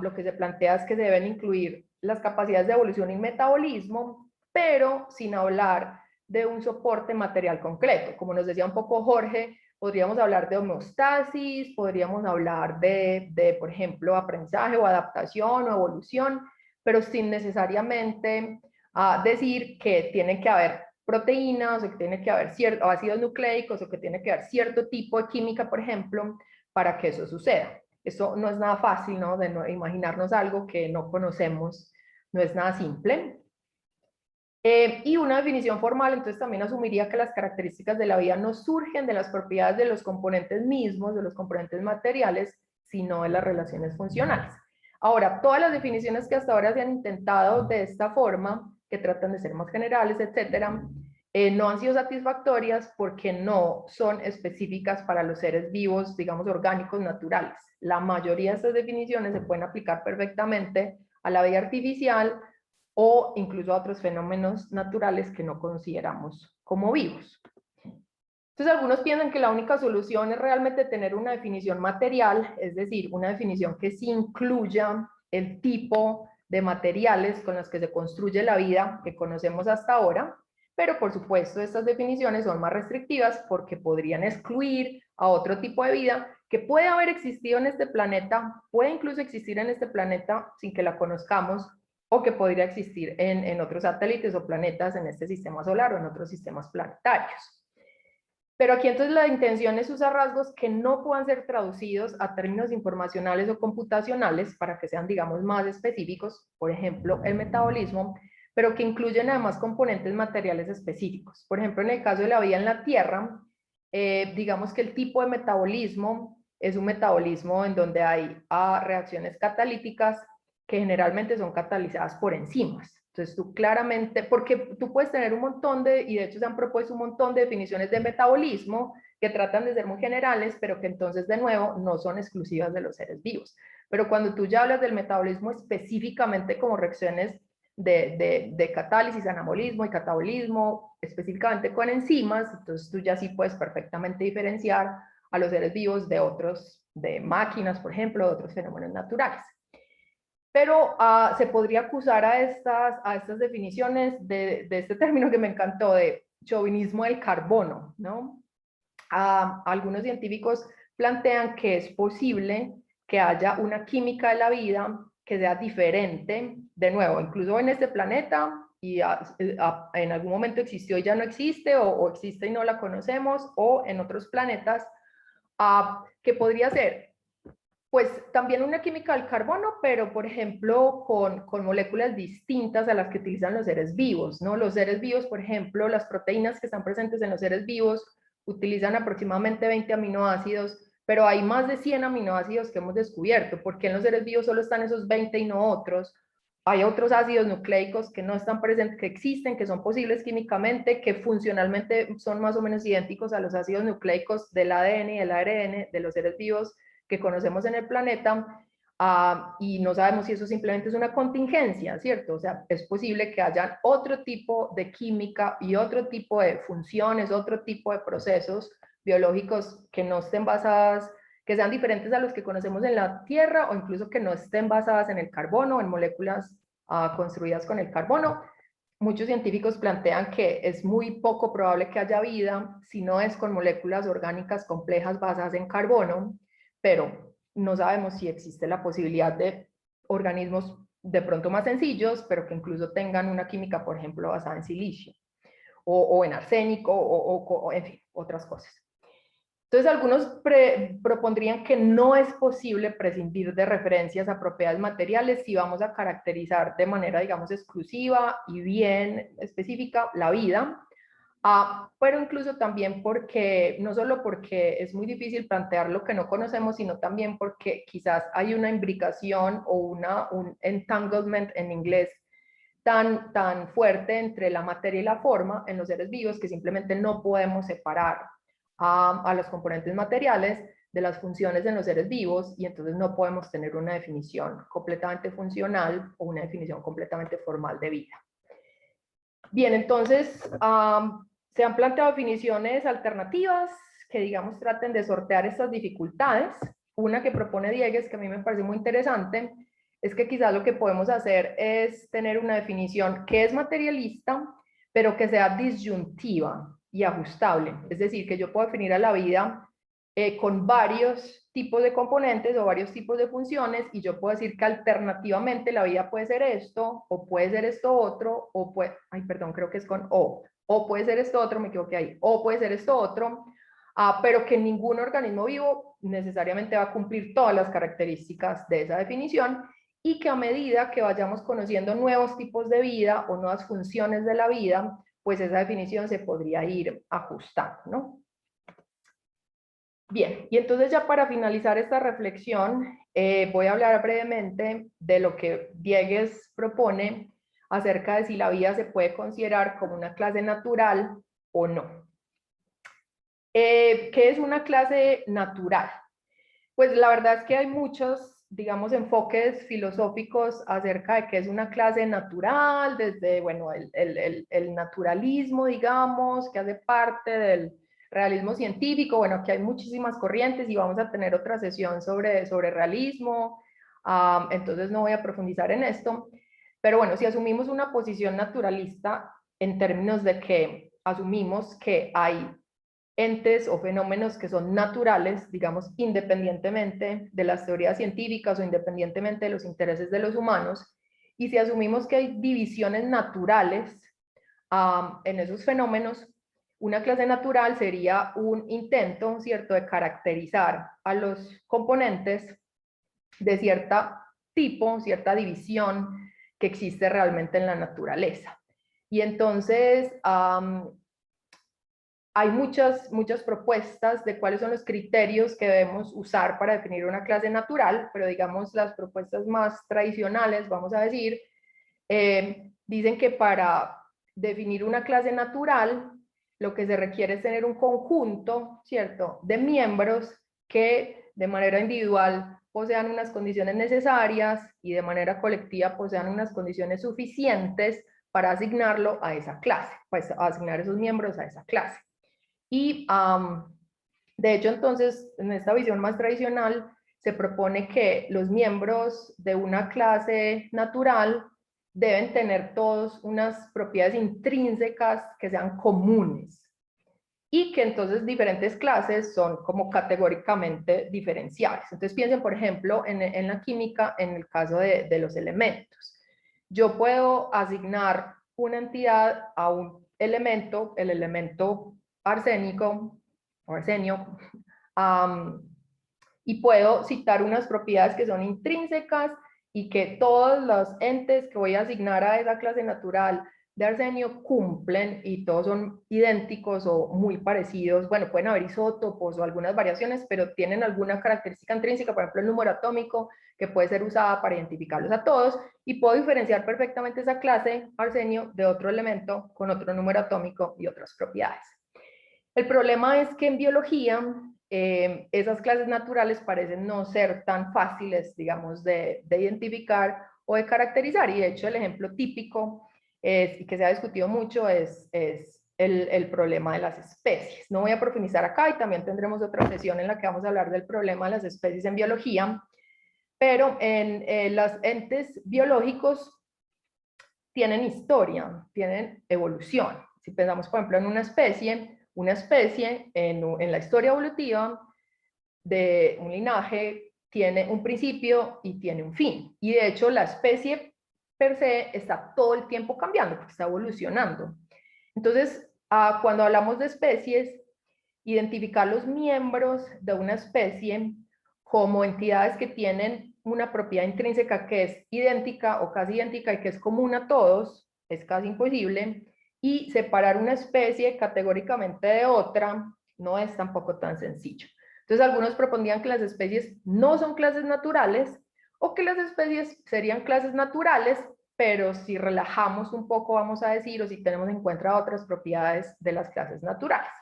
lo que se plantea es que se deben incluir las capacidades de evolución y metabolismo, pero sin hablar de un soporte material concreto. Como nos decía un poco Jorge, podríamos hablar de homeostasis, podríamos hablar de por ejemplo, aprendizaje o adaptación o evolución, pero sin necesariamente decir que tiene que haber proteínas, o que tiene que haber ciertos ácidos nucleicos, o que tiene que haber cierto tipo de química, por ejemplo, para que eso suceda. Eso no es nada fácil, ¿no? De no imaginarnos algo que no conocemos, no es nada simple. Y una definición formal, entonces, también asumiría que las características de la vida no surgen de las propiedades de los componentes mismos, de los componentes materiales, sino de las relaciones funcionales. Ahora, todas las definiciones que hasta ahora se han intentado de esta forma, que tratan de ser más generales, etcétera, no han sido satisfactorias porque no son específicas para los seres vivos, digamos, orgánicos naturales. La mayoría de estas definiciones se pueden aplicar perfectamente a la vida artificial o incluso a otros fenómenos naturales que no consideramos como vivos. Entonces, algunos piensan que la única solución es realmente tener una definición material, es decir, una definición que sí incluya el tipo de materiales con los que se construye la vida que conocemos hasta ahora, pero por supuesto estas definiciones son más restrictivas porque podrían excluir a otro tipo de vida que puede haber existido en este planeta, puede incluso existir en este planeta sin que la conozcamos, o que podría existir en otros satélites o planetas en este sistema solar o en otros sistemas planetarios. Pero aquí entonces la intención es usar rasgos que no puedan ser traducidos a términos informacionales o computacionales para que sean, digamos, más específicos, por ejemplo, el metabolismo, pero que incluyen además componentes materiales específicos. Por ejemplo, en el caso de la vida en la Tierra, digamos que el tipo de metabolismo es un metabolismo en donde hay reacciones catalíticas que generalmente son catalizadas por enzimas. Entonces tú claramente, porque tú puedes tener un montón y de hecho se han propuesto un montón de definiciones de metabolismo que tratan de ser muy generales, pero que entonces de nuevo no son exclusivas de los seres vivos. Pero cuando tú ya hablas del metabolismo específicamente como reacciones de catálisis, anabolismo y catabolismo, específicamente con enzimas, entonces tú ya sí puedes perfectamente diferenciar a los seres vivos de otros, de máquinas, por ejemplo, de otros fenómenos naturales. Pero se podría acusar a estas definiciones de este término que me encantó, de chauvinismo del carbono, ¿no? Algunos científicos plantean que es posible que haya una química de la vida que sea diferente, de nuevo, incluso en este planeta, y en algún momento existió y ya no existe, o existe y no la conocemos, o en otros planetas, que podría ser pues también una química del carbono, pero por ejemplo con moléculas distintas a las que utilizan los seres vivos, ¿no? Los seres vivos, por ejemplo, las proteínas que están presentes en los seres vivos utilizan aproximadamente 20 aminoácidos, pero hay más de 100 aminoácidos que hemos descubierto. ¿Por qué en los seres vivos solo están esos 20 y no otros? Hay otros ácidos nucleicos que no están presentes, que existen, que son posibles químicamente, que funcionalmente son más o menos idénticos a los ácidos nucleicos del ADN y del ARN de los seres vivos que conocemos en el planeta, y no sabemos si eso simplemente es una contingencia, ¿cierto? O sea, es posible que haya otro tipo de química y otro tipo de funciones, otro tipo de procesos biológicos que no estén basadas, que sean diferentes a los que conocemos en la Tierra, o incluso que no estén basadas en el carbono, en moléculas construidas con el carbono. Muchos científicos plantean que es muy poco probable que haya vida si no es con moléculas orgánicas complejas basadas en carbono, pero no sabemos si existe la posibilidad de organismos de pronto más sencillos, pero que incluso tengan una química, por ejemplo, basada en silicio, o en arsénico, o en fin, otras cosas. Entonces, algunos propondrían que no es posible prescindir de referencias a propiedades materiales si vamos a caracterizar de manera, digamos, exclusiva y bien específica la vida, pero incluso también porque, no solo porque es muy difícil plantear lo que no conocemos, sino también porque quizás hay una imbricación o un entanglement en inglés tan fuerte entre la materia y la forma en los seres vivos que simplemente no podemos separar a los componentes materiales de las funciones en los seres vivos, y entonces no podemos tener una definición completamente funcional o una definición completamente formal de vida. Bien, entonces se han planteado definiciones alternativas que, digamos, traten de sortear estas dificultades. Una que propone Diegues, que a mí me parece muy interesante, es que quizás lo que podemos hacer es tener una definición que es materialista, pero que sea disyuntiva y ajustable. Es decir, que yo puedo definir a la vida con varios tipos de componentes o varios tipos de funciones, y yo puedo decir que alternativamente la vida puede ser esto, o puede ser esto otro, o puede, ay, perdón, creo que es con o puede ser esto otro, me equivoqué ahí, o puede ser esto otro, pero que ningún organismo vivo necesariamente va a cumplir todas las características de esa definición, y que a medida que vayamos conociendo nuevos tipos de vida o nuevas funciones de la vida, pues esa definición se podría ir ajustando, ¿no? Bien, y entonces ya para finalizar esta reflexión, voy a hablar brevemente de lo que Diegues propone acerca de si la vida se puede considerar como una clase natural o no. ¿Qué es una clase natural? Pues la verdad es que hay muchos, digamos, enfoques filosóficos acerca de qué es una clase natural, desde, bueno, el naturalismo, digamos, que hace parte del realismo científico. Bueno, aquí hay muchísimas corrientes y vamos a tener otra sesión sobre realismo, entonces no voy a profundizar en esto, pero bueno, si asumimos una posición naturalista en términos de que asumimos que hay entes o fenómenos que son naturales, digamos, independientemente de las teorías científicas o independientemente de los intereses de los humanos, y si asumimos que hay divisiones naturales en esos fenómenos, una clase natural sería un intento, ¿cierto?, de caracterizar a los componentes de cierto tipo, cierta división que existe realmente en la naturaleza. Y entonces hay muchas propuestas de cuáles son los criterios que debemos usar para definir una clase natural, pero digamos las propuestas más tradicionales, vamos a decir, dicen que para definir una clase natural, lo que se requiere es tener un conjunto, ¿cierto?, de miembros que de manera individual posean unas condiciones necesarias y de manera colectiva posean unas condiciones suficientes para asignarlo a esa clase, pues asignar esos miembros a esa clase. Y de hecho, entonces, en esta visión más tradicional, se propone que los miembros de una clase natural deben tener todos unas propiedades intrínsecas que sean comunes y que entonces diferentes clases son como categóricamente diferenciables. Entonces piensen, por ejemplo, en la química, en el caso de los elementos. Yo puedo asignar una entidad a un elemento, el elemento arsénico o arsenio, y puedo citar unas propiedades que son intrínsecas y que todos los entes que voy a asignar a esa clase natural de arsenio cumplen y todos son idénticos o muy parecidos. Bueno, pueden haber isótopos o algunas variaciones, pero tienen alguna característica intrínseca, por ejemplo el número atómico, que puede ser usada para identificarlos a todos, y puedo diferenciar perfectamente esa clase arsenio de otro elemento con otro número atómico y otras propiedades. El problema es que en biología esas clases naturales parecen no ser tan fáciles, digamos, de identificar o de caracterizar, y de hecho el ejemplo típico y que se ha discutido mucho es el problema de las especies. No voy a profundizar acá y también tendremos otra sesión en la que vamos a hablar del problema de las especies en biología, pero en los entes biológicos tienen historia, tienen evolución. Si pensamos, por ejemplo, en una especie en la historia evolutiva de un linaje tiene un principio y tiene un fin. Y de hecho la especie per se está todo el tiempo cambiando porque está evolucionando. Entonces, cuando hablamos de especies, identificar los miembros de una especie como entidades que tienen una propiedad intrínseca que es idéntica o casi idéntica y que es común a todos, es casi imposible, y separar una especie categóricamente de otra no es tampoco tan sencillo. Entonces algunos propondrían que las especies no son clases naturales o que las especies serían clases naturales, pero si relajamos un poco, vamos a decir, o si tenemos en cuenta otras propiedades de las clases naturales.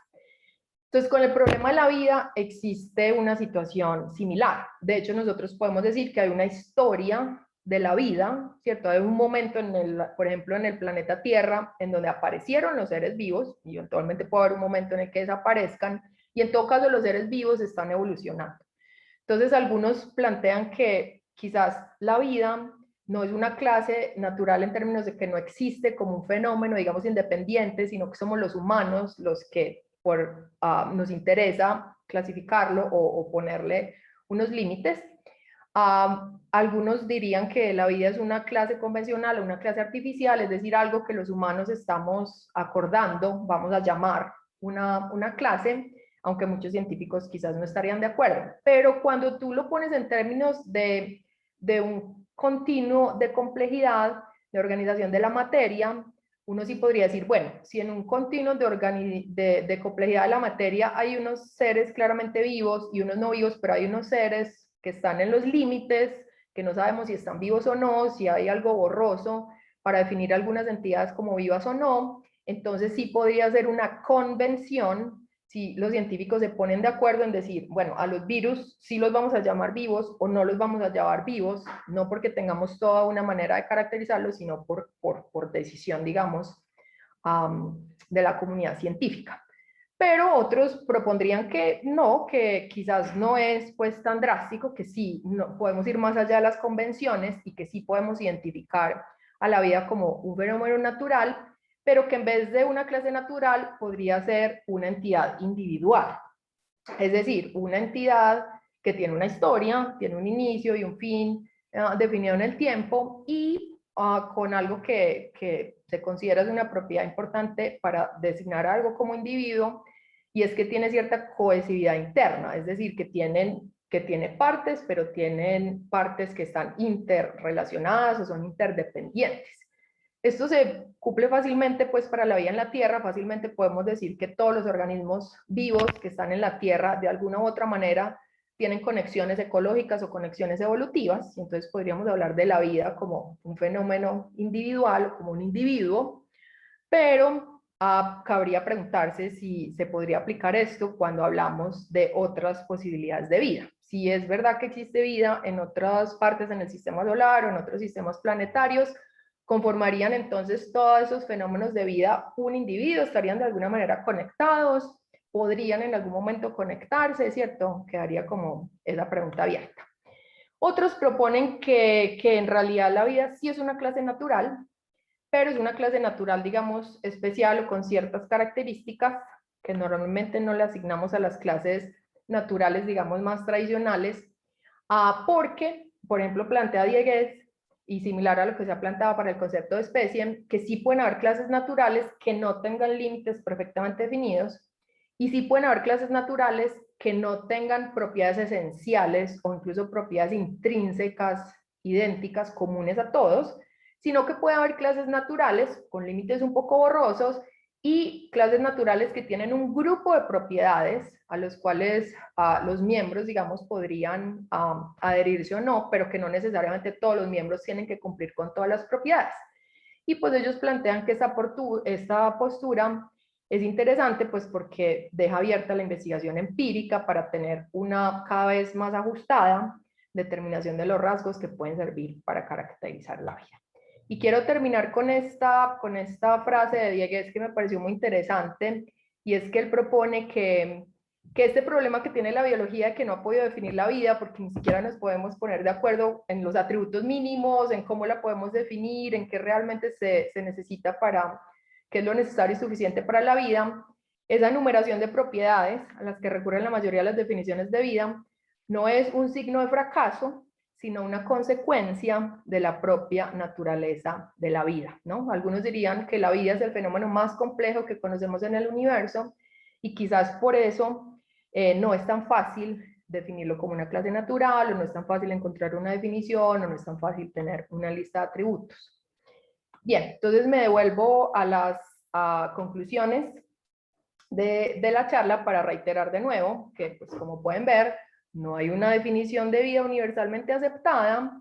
Entonces, con el problema de la vida existe una situación similar. De hecho, nosotros podemos decir que hay una historia de la vida, ¿cierto? Hay un momento, por ejemplo, en el planeta Tierra, en donde aparecieron los seres vivos, y eventualmente puede haber un momento en el que desaparezcan, y en todo caso los seres vivos están evolucionando. Entonces, algunos plantean que quizás la vida no es una clase natural en términos de que no existe como un fenómeno, digamos, independiente, sino que somos los humanos los que nos interesa clasificarlo o ponerle unos límites. Algunos dirían que la vida es una clase convencional o una clase artificial, es decir, algo que los humanos estamos acordando, vamos a llamar una clase, aunque muchos científicos quizás no estarían de acuerdo. Pero cuando tú lo pones en términos de un continuo de complejidad, de organización de la materia, uno sí podría decir, bueno, si en un continuo de complejidad de la materia hay unos seres claramente vivos y unos no vivos, pero hay unos seres que están en los límites, que no sabemos si están vivos o no, si hay algo borroso para definir algunas entidades como vivas o no, entonces sí podría ser una convención si los científicos se ponen de acuerdo en decir, bueno, a los virus sí los vamos a llamar vivos o no los vamos a llamar vivos, no porque tengamos toda una manera de caracterizarlos, sino por decisión, digamos, de la comunidad científica. Pero otros propondrían que no, que quizás no es pues tan drástico, que sí no, podemos ir más allá de las convenciones y que sí podemos identificar a la vida como un fenómeno natural, pero que en vez de una clase natural podría ser una entidad individual. Es decir, una entidad que tiene una historia, tiene un inicio y un fin definido en el tiempo y con algo que se considera una propiedad importante para designar algo como individuo, y es que tiene cierta cohesividad interna, es decir, que tiene partes, pero tienen partes que están interrelacionadas o son interdependientes. Esto se cumple fácilmente pues para la vida en la Tierra. Fácilmente podemos decir que todos los organismos vivos que están en la Tierra de alguna u otra manera tienen conexiones ecológicas o conexiones evolutivas, y entonces podríamos hablar de la vida como un fenómeno individual o como un individuo, pero cabría preguntarse si se podría aplicar esto cuando hablamos de otras posibilidades de vida. Si es verdad que existe vida en otras partes en el sistema solar o en otros sistemas planetarios, conformarían entonces todos esos fenómenos de vida un individuo, estarían de alguna manera conectados, podrían en algún momento conectarse, ¿cierto? Quedaría como esa pregunta abierta. Otros proponen que en realidad la vida sí es una clase natural, pero es una clase natural, digamos, especial o con ciertas características que normalmente no le asignamos a las clases naturales, digamos, más tradicionales, porque, por ejemplo, plantea Diegues, y similar a lo que se ha planteado para el concepto de especie, que sí pueden haber clases naturales que no tengan límites perfectamente definidos, y sí pueden haber clases naturales que no tengan propiedades esenciales o incluso propiedades intrínsecas, idénticas, comunes a todos, sino que puede haber clases naturales con límites un poco borrosos y clases naturales que tienen un grupo de propiedades a los cuales los miembros, digamos, podrían adherirse o no, pero que no necesariamente todos los miembros tienen que cumplir con todas las propiedades. Y pues ellos plantean que esta postura es interesante pues porque deja abierta la investigación empírica para tener una cada vez más ajustada determinación de los rasgos que pueden servir para caracterizar la vida. Y quiero terminar con esta frase de Diegues que me pareció muy interesante, y es que él propone que este problema que tiene la biología de que no ha podido definir la vida, porque ni siquiera nos podemos poner de acuerdo en los atributos mínimos, en cómo la podemos definir, en qué realmente se necesita para, qué es lo necesario y suficiente para la vida, esa enumeración de propiedades a las que recurren la mayoría de las definiciones de vida, no es un signo de fracaso, sino una consecuencia de la propia naturaleza de la vida, ¿no? Algunos dirían que la vida es el fenómeno más complejo que conocemos en el universo, y quizás por eso no es tan fácil definirlo como una clase natural, o no es tan fácil encontrar una definición, o no es tan fácil tener una lista de atributos. Bien, entonces me devuelvo a las conclusiones de la charla para reiterar de nuevo que, pues, como pueden ver, no hay una definición de vida universalmente aceptada,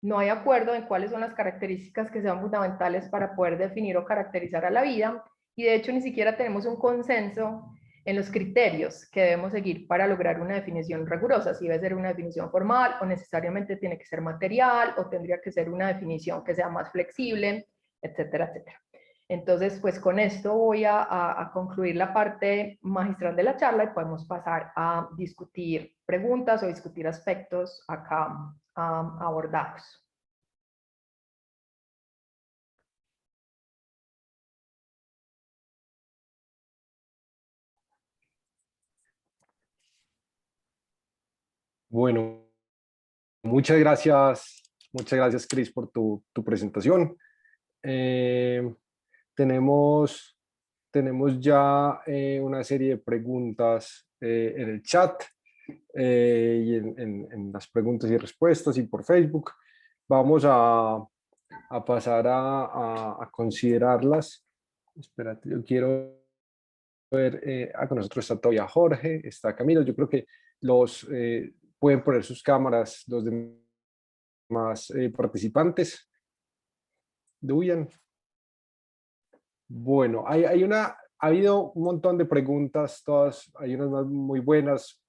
no hay acuerdo en cuáles son las características que sean fundamentales para poder definir o caracterizar a la vida, y de hecho ni siquiera tenemos un consenso en los criterios que debemos seguir para lograr una definición rigurosa, si debe ser una definición formal o necesariamente tiene que ser material o tendría que ser una definición que sea más flexible, etcétera, etcétera. Entonces, pues con esto voy a concluir la parte magistral de la charla y podemos pasar a discutir preguntas o discutir aspectos acá abordados.
Bueno, muchas gracias Cris por tu presentación. Tenemos ya una serie de preguntas en el chat y en las preguntas y respuestas y por Facebook. Vamos a pasar a considerarlas. Espérate, yo quiero ver, con nosotros está todavía Jorge, está Camilo. Yo creo que pueden poner sus cámaras los demás participantes. Duyan. Bueno, ha habido un montón de preguntas, todas, hay unas muy buenas,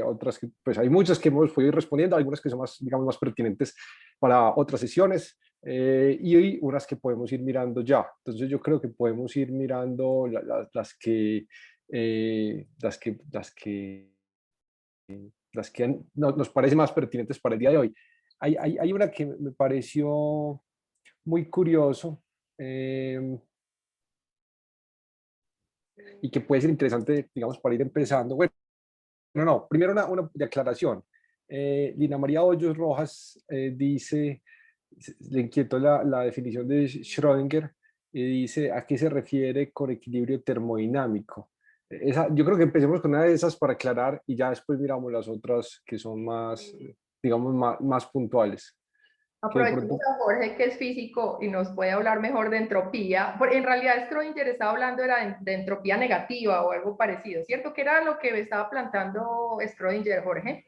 otras que, pues hay muchas que hemos podido ir respondiendo, algunas que son más, digamos, más pertinentes para otras sesiones, y unas que podemos ir mirando ya. Entonces yo creo que podemos ir mirando las que nos parecen más pertinentes para el día de hoy. Hay una que me pareció muy curioso, y que puede ser interesante, digamos, para ir empezando. Bueno, primero una de aclaración. Lina María Hoyos Rojas dice, le inquietó la definición de Schrödinger y dice, ¿a qué se refiere con equilibrio termodinámico? Yo creo que empecemos con una de esas para aclarar y ya después miramos las otras que son más, digamos, más puntuales. Que de
Aprovechemos
pronto-
a Jorge, que es físico y nos puede hablar mejor de entropía. En realidad, Schrödinger estaba hablando era de entropía negativa o algo parecido, ¿cierto? ¿Qué era lo que estaba planteando Schrödinger, Jorge?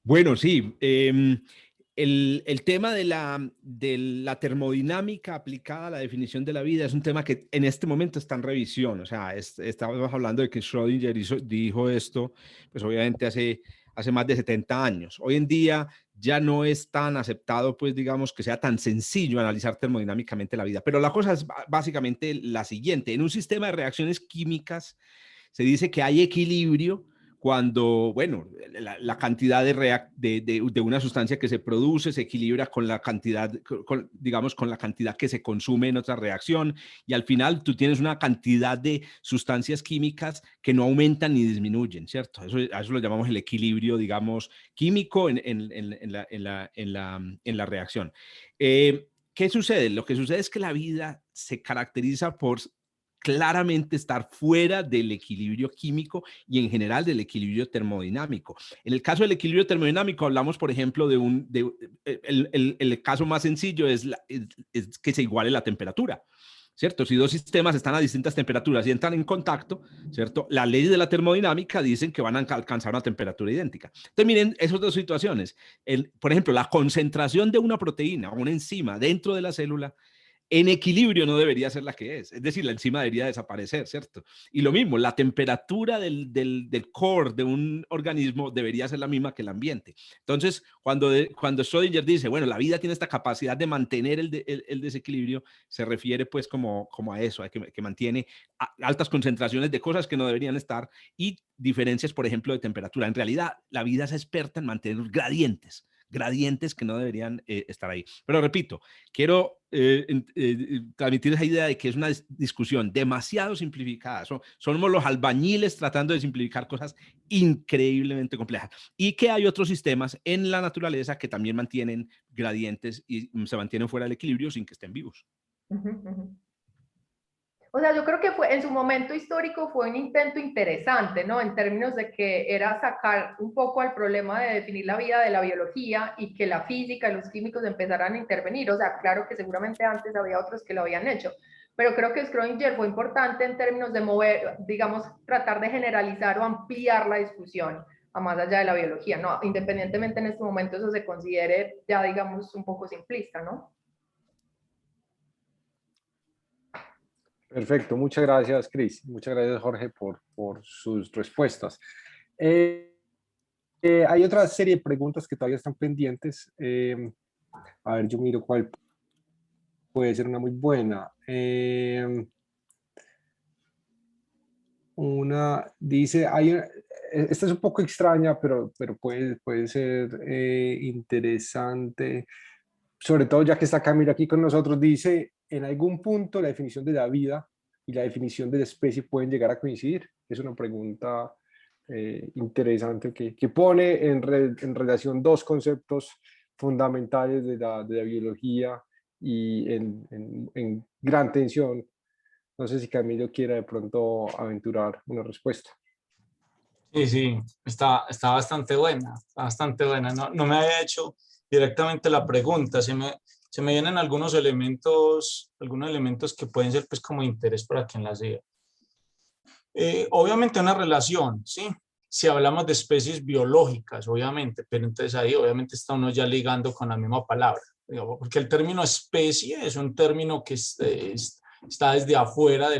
Bueno, sí. El tema de la termodinámica aplicada a la definición de la vida es un tema que en este momento está en revisión. O sea, estábamos hablando de que Schrödinger dijo esto, pues obviamente hace más de 70 años. Hoy en día ya no es tan aceptado, pues digamos, que sea tan sencillo analizar termodinámicamente la vida. Pero la cosa es básicamente la siguiente. En un sistema de reacciones químicas se dice que hay equilibrio cuando, bueno, la cantidad de una sustancia que se produce se equilibra con la cantidad, digamos, con la cantidad que se consume en otra reacción, y al final tú tienes una cantidad de sustancias químicas que no aumentan ni disminuyen, ¿cierto? A eso lo llamamos el equilibrio, digamos, químico en la reacción. ¿Qué sucede? Lo que sucede es que la vida se caracteriza por claramente estar fuera del equilibrio químico y en general del equilibrio termodinámico. En el caso del equilibrio termodinámico hablamos, por ejemplo, el caso más sencillo es que se iguale la temperatura, ¿cierto? Si dos sistemas están a distintas temperaturas y entran en contacto, ¿cierto? Las leyes de la termodinámica dicen que van a alcanzar una temperatura idéntica. Entonces, miren esas dos situaciones. Por ejemplo, la concentración de una proteína o una enzima dentro de la célula en equilibrio no debería ser la que es decir, la enzima debería desaparecer, ¿cierto? Y lo mismo, la temperatura del core de un organismo debería ser la misma que el ambiente. Entonces, cuando Schrödinger dice, bueno, la vida tiene esta capacidad de mantener el desequilibrio, se refiere pues como a eso, a que mantiene altas concentraciones de cosas que no deberían estar y diferencias, por ejemplo, de temperatura. En realidad, la vida es experta en mantener gradientes que no deberían estar ahí. Pero repito, quiero transmitir esa idea de que es una discusión demasiado simplificada. Somos los albañiles tratando de simplificar cosas increíblemente complejas. Y que hay otros sistemas en la naturaleza que también mantienen gradientes y se mantienen fuera del equilibrio sin que estén vivos.
O sea, yo creo que en su momento histórico fue un intento interesante, ¿no? En términos de que era sacar un poco al problema de definir la vida de la biología y que la física y los químicos empezaran a intervenir. O sea, claro que seguramente antes había otros que lo habían hecho, pero creo que Schrödinger fue importante en términos de mover, digamos, tratar de generalizar o ampliar la discusión a más allá de la biología, ¿no? Independientemente en este momento eso se considere ya, digamos, un poco simplista, ¿no?
Perfecto, muchas gracias, Cris. Muchas gracias, Jorge, por sus respuestas. Hay otra serie de preguntas que todavía están pendientes. A ver, yo miro cuál puede ser una muy buena. Una dice, esta es un poco extraña, pero puede ser interesante. Sobre todo ya que está Camila aquí con nosotros, dice, en algún punto la definición de la vida y la definición de la especie pueden llegar a coincidir. Es una pregunta interesante que pone en relación dos conceptos fundamentales de la biología y en gran tensión. No sé si Camilo quiera de pronto aventurar una respuesta.
Sí, está bastante buena, bastante buena. No me había hecho directamente la pregunta, se me vienen algunos elementos que pueden ser pues como interés para quien las diga. Obviamente una relación, ¿sí? Si hablamos de especies biológicas, obviamente, pero entonces ahí obviamente está uno ya ligando con la misma palabra, digamos, porque el término especie es un término que está desde afuera de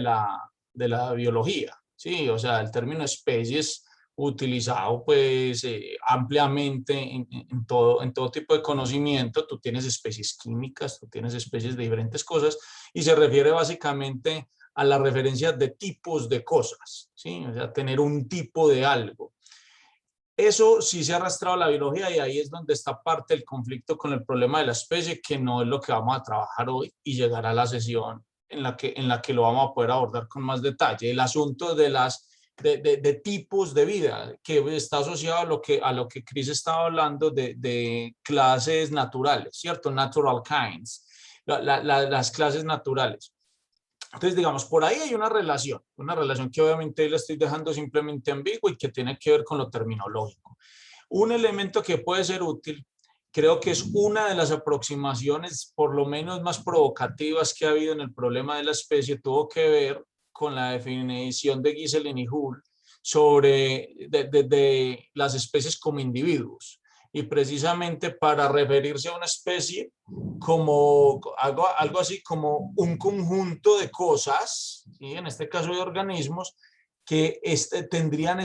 la biología, ¿sí? O sea, el término especie es utilizado pues ampliamente en todo tipo de conocimiento. Tú tienes especies químicas, tú tienes especies de diferentes cosas y se refiere básicamente a la referencia de tipos de cosas, ¿sí? O sea, tener un tipo de algo. Eso sí se ha arrastrado a la biología y ahí es donde está parte del conflicto con el problema de la especie, que no es lo que vamos a trabajar hoy y llegar a la sesión en la que lo vamos a poder abordar con más detalle. El asunto de tipos de vida, que está asociado a lo que Chris estaba hablando de clases naturales, ¿cierto? Natural kinds, las clases naturales. Entonces, digamos, por ahí hay una relación que obviamente la estoy dejando simplemente ambigua y que tiene que ver con lo terminológico. Un elemento que puede ser útil, creo que es una de las aproximaciones, por lo menos más provocativas que ha habido en el problema de la especie, tuvo que ver con la definición de Gieselin y Hull sobre de las especies como individuos. Y precisamente para referirse a una especie como algo así como un conjunto de cosas, ¿sí? En este caso de organismos, que tendrían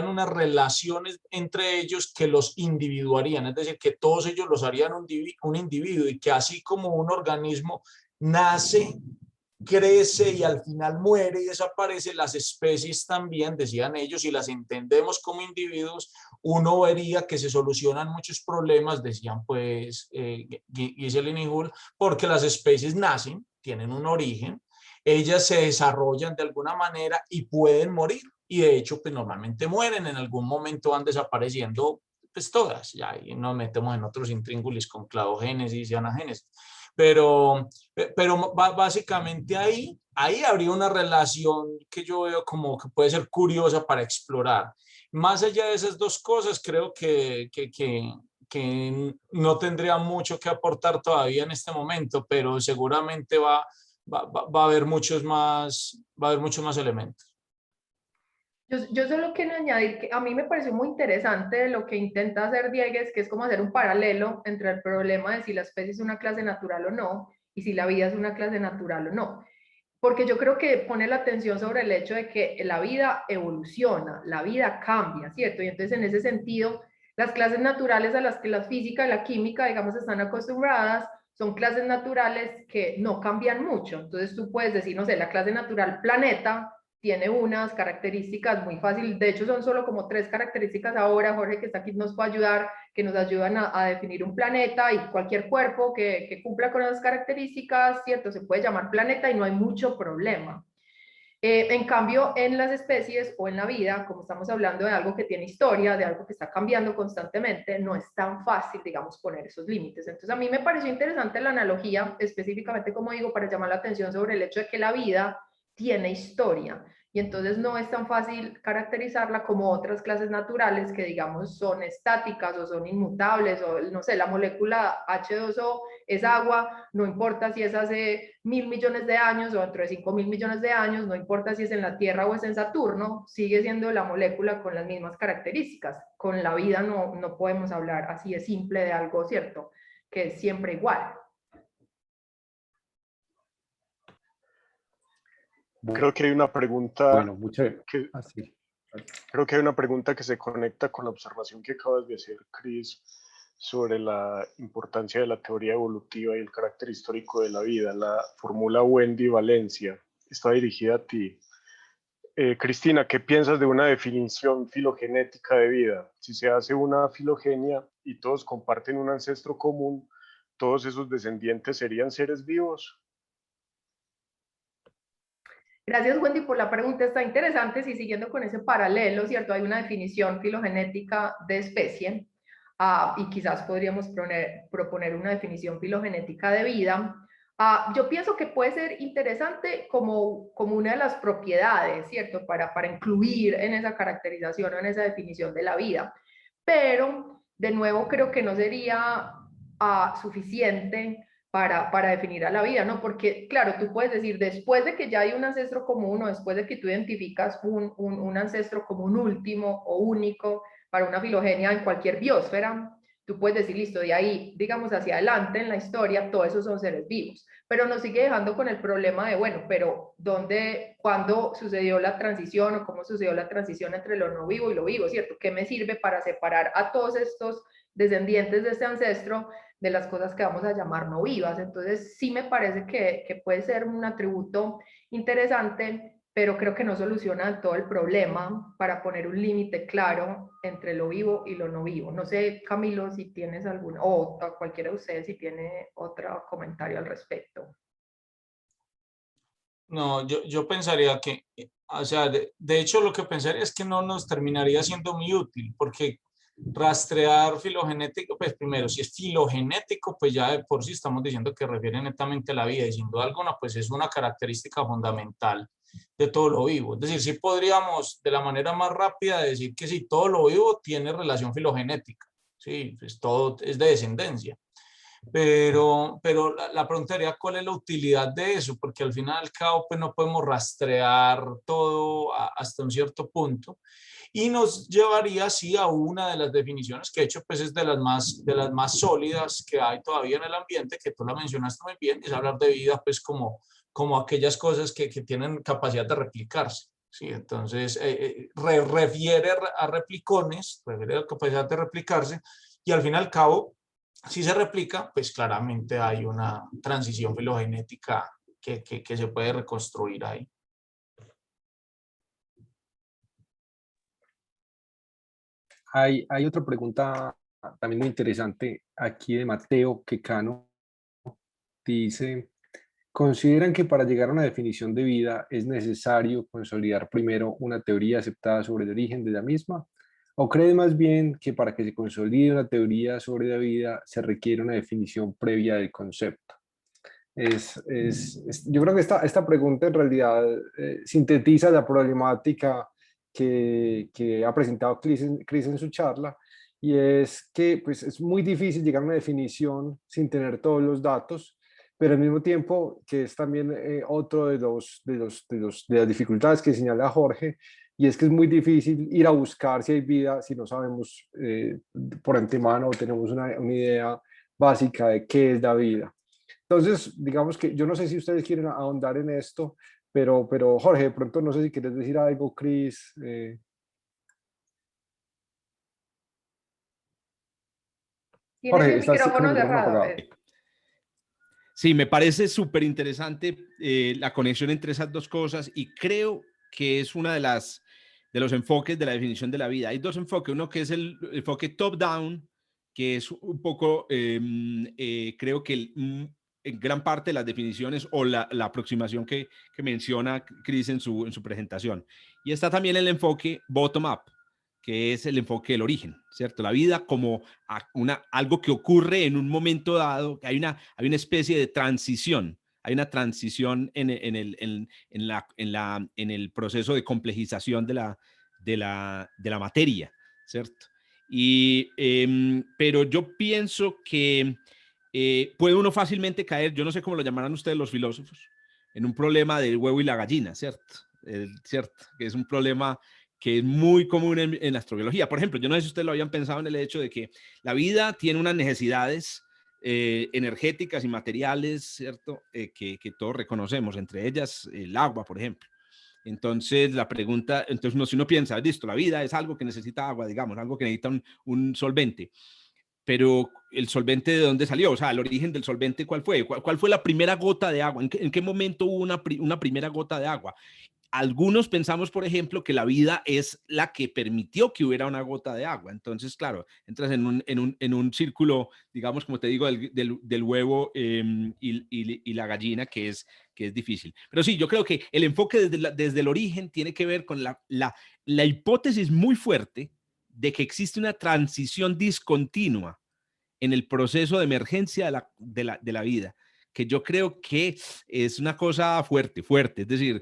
unas relaciones entre ellos que los individuarían, es decir, que todos ellos los harían un individuo y que así como un organismo nace, crece y al final muere y desaparece, las especies también, decían ellos, si las entendemos como individuos, uno vería que se solucionan muchos problemas, decían pues Gieselin y Hull, porque las especies nacen, tienen un origen, ellas se desarrollan de alguna manera y pueden morir, y de hecho pues normalmente mueren, en algún momento van desapareciendo pues todas, ya ahí nos metemos en otros intríngulis con cladogénesis y anagénesis, pero básicamente ahí habría una relación que yo veo como que puede ser curiosa para explorar. Más allá de esas dos cosas, creo que no tendría mucho que aportar todavía en este momento, pero seguramente va a haber muchos más elementos.
Yo solo quiero añadir que a mí me pareció muy interesante lo que intenta hacer Diegues, que es como hacer un paralelo entre el problema de si la especie es una clase natural o no, y si la vida es una clase natural o no. Porque yo creo que pone la atención sobre el hecho de que la vida evoluciona, la vida cambia, ¿cierto? Y entonces en ese sentido, las clases naturales a las que la física y la química, digamos, están acostumbradas, son clases naturales que no cambian mucho. Entonces tú puedes decir, no sé, la clase natural planeta tiene unas características muy fáciles, de hecho son solo como 3 características ahora, Jorge que está aquí nos puede ayudar, que nos ayudan a definir un planeta, y cualquier cuerpo que cumpla con esas características, ¿cierto? Se puede llamar planeta y no hay mucho problema. En cambio, en las especies o en la vida, como estamos hablando de algo que tiene historia, de algo que está cambiando constantemente, no es tan fácil, digamos, poner esos límites. Entonces, a mí me pareció interesante la analogía, específicamente, como digo, para llamar la atención sobre el hecho de que la vida tiene historia. Y entonces no es tan fácil caracterizarla como otras clases naturales que, digamos, son estáticas o son inmutables, o no sé, la molécula H2O es agua, no importa si es hace 1.000 millones de años o dentro de 5.000 millones de años, no importa si es en la Tierra o es en Saturno, sigue siendo la molécula con las mismas características. Con la vida no podemos hablar así de simple de algo, ¿cierto? Que es siempre igual.
Creo que hay una pregunta creo que hay una pregunta que se conecta con la observación que acabas de hacer, Chris, sobre la importancia de la teoría evolutiva y el carácter histórico de la vida. La formula Wendy Valencia está dirigida a ti. Cristina, ¿qué piensas de una definición filogenética de vida? Si se hace una filogenia y todos comparten un ancestro común, ¿todos esos descendientes serían seres vivos?
Gracias, Wendy, por la pregunta. Está interesante. Si siguiendo con ese paralelo, ¿cierto? Hay una definición filogenética de especie, y quizás podríamos proponer una definición filogenética de vida. Yo pienso que puede ser interesante como una de las propiedades, ¿cierto? Para incluir en esa caracterización o en esa definición de la vida. Pero, de nuevo, creo que no sería suficiente para definir a la vida, ¿no? Porque, claro, tú puedes decir, después de que ya hay un ancestro común o después de que tú identificas un ancestro común último o único para una filogenia en cualquier biosfera, tú puedes decir, listo, de ahí, digamos, hacia adelante en la historia, todos esos son seres vivos. Pero nos sigue dejando con el problema de, bueno, pero ¿cuándo sucedió la transición o cómo sucedió la transición entre lo no vivo y lo vivo, ¿cierto? ¿Qué me sirve para separar a todos estos descendientes de este ancestro de las cosas que vamos a llamar no vivas? Entonces sí me parece que puede ser un atributo interesante, pero creo que no soluciona todo el problema para poner un límite claro entre lo vivo y lo no vivo. No sé, Camilo, si tienes alguna, o cualquiera de ustedes si tiene otro comentario al respecto.
No, yo pensaría que, o sea, de hecho lo que pensaría es que no nos terminaría siendo muy útil, porque Rastrear filogenético, pues primero, si es filogenético, pues ya de por sí estamos diciendo que refiere netamente a la vida y sin duda alguna, pues es una característica fundamental de todo lo vivo. Es decir, sí podríamos de la manera más rápida decir que sí, todo lo vivo tiene relación filogenética, sí, pues todo es de descendencia. Pero la pregunta sería, ¿cuál es la utilidad de eso? Porque al final y al cabo, pues no podemos rastrear todo hasta un cierto punto. Y nos llevaría así a una de las definiciones que he hecho, pues es de las más sólidas que hay todavía en el ambiente, que tú la mencionaste muy bien, es hablar de vida pues como aquellas cosas que tienen capacidad de replicarse. Sí, entonces refiere a replicones, refiere a la capacidad de replicarse y al fin y al cabo, si se replica, pues claramente hay una transición filogenética que se puede reconstruir ahí.
Hay otra pregunta también muy interesante aquí de Mateo Quecano. Dice, ¿consideran que para llegar a una definición de vida es necesario consolidar primero una teoría aceptada sobre el origen de la misma? ¿O creen más bien que para que se consolide una teoría sobre la vida se requiere una definición previa del concepto? Yo creo que esta pregunta en realidad sintetiza la problemática que ha presentado Chris en su charla, y es que pues, es muy difícil llegar a una definición sin tener todos los datos, pero al mismo tiempo que es también otro de las dificultades que señala Jorge, y es que es muy difícil ir a buscar si hay vida si no sabemos por antemano o tenemos una idea básica de qué es la vida. Entonces, digamos que yo no sé si ustedes quieren ahondar en esto, pero Jorge, de pronto no sé si quieres decir algo, Chris.
Tienes
Jorge,
el
estás con el
micrófono
micrófono
cerrado.
apagado.
Sí, me parece súper interesante la conexión entre esas dos cosas y creo que es una de los enfoques de la definición de la vida. Hay dos enfoques, uno que es el enfoque top-down, que es un poco, creo que en gran parte de las definiciones o la aproximación que menciona Chris en su presentación. Y está también el enfoque bottom-up, que es el enfoque del origen, ¿cierto? La vida como algo que ocurre en un momento dado, hay una especie de transición, hay una transición en el proceso de complejización de la materia, ¿cierto? Pero yo pienso que puede uno fácilmente caer, yo no sé cómo lo llamarán ustedes los filósofos, en un problema del huevo y la gallina, ¿cierto? ¿Cierto? Que es un problema que es muy común en la astrobiología. Por ejemplo, yo no sé si ustedes lo habían pensado en el hecho de que la vida tiene unas necesidades energéticas y materiales, ¿cierto? Que todos reconocemos, entre ellas el agua, por ejemplo. Entonces, la pregunta, entonces si uno piensa, listo, la vida es algo que necesita agua, digamos, algo que necesita un solvente. Pero el solvente, ¿de dónde salió? O sea, el origen del solvente, ¿cuál fue? ¿Cuál fue la primera gota de agua? ¿En qué momento hubo una primera gota de agua? Algunos pensamos, por ejemplo, que la vida es la que permitió que hubiera una gota de agua. Entonces, claro, entras en un círculo, digamos, como te digo, del huevo y la gallina, que es difícil. Pero sí, yo creo que el enfoque desde el origen tiene que ver con la hipótesis muy fuerte de que existe una transición discontinua en el proceso de emergencia de la vida, que yo creo que es una cosa fuerte. Es decir,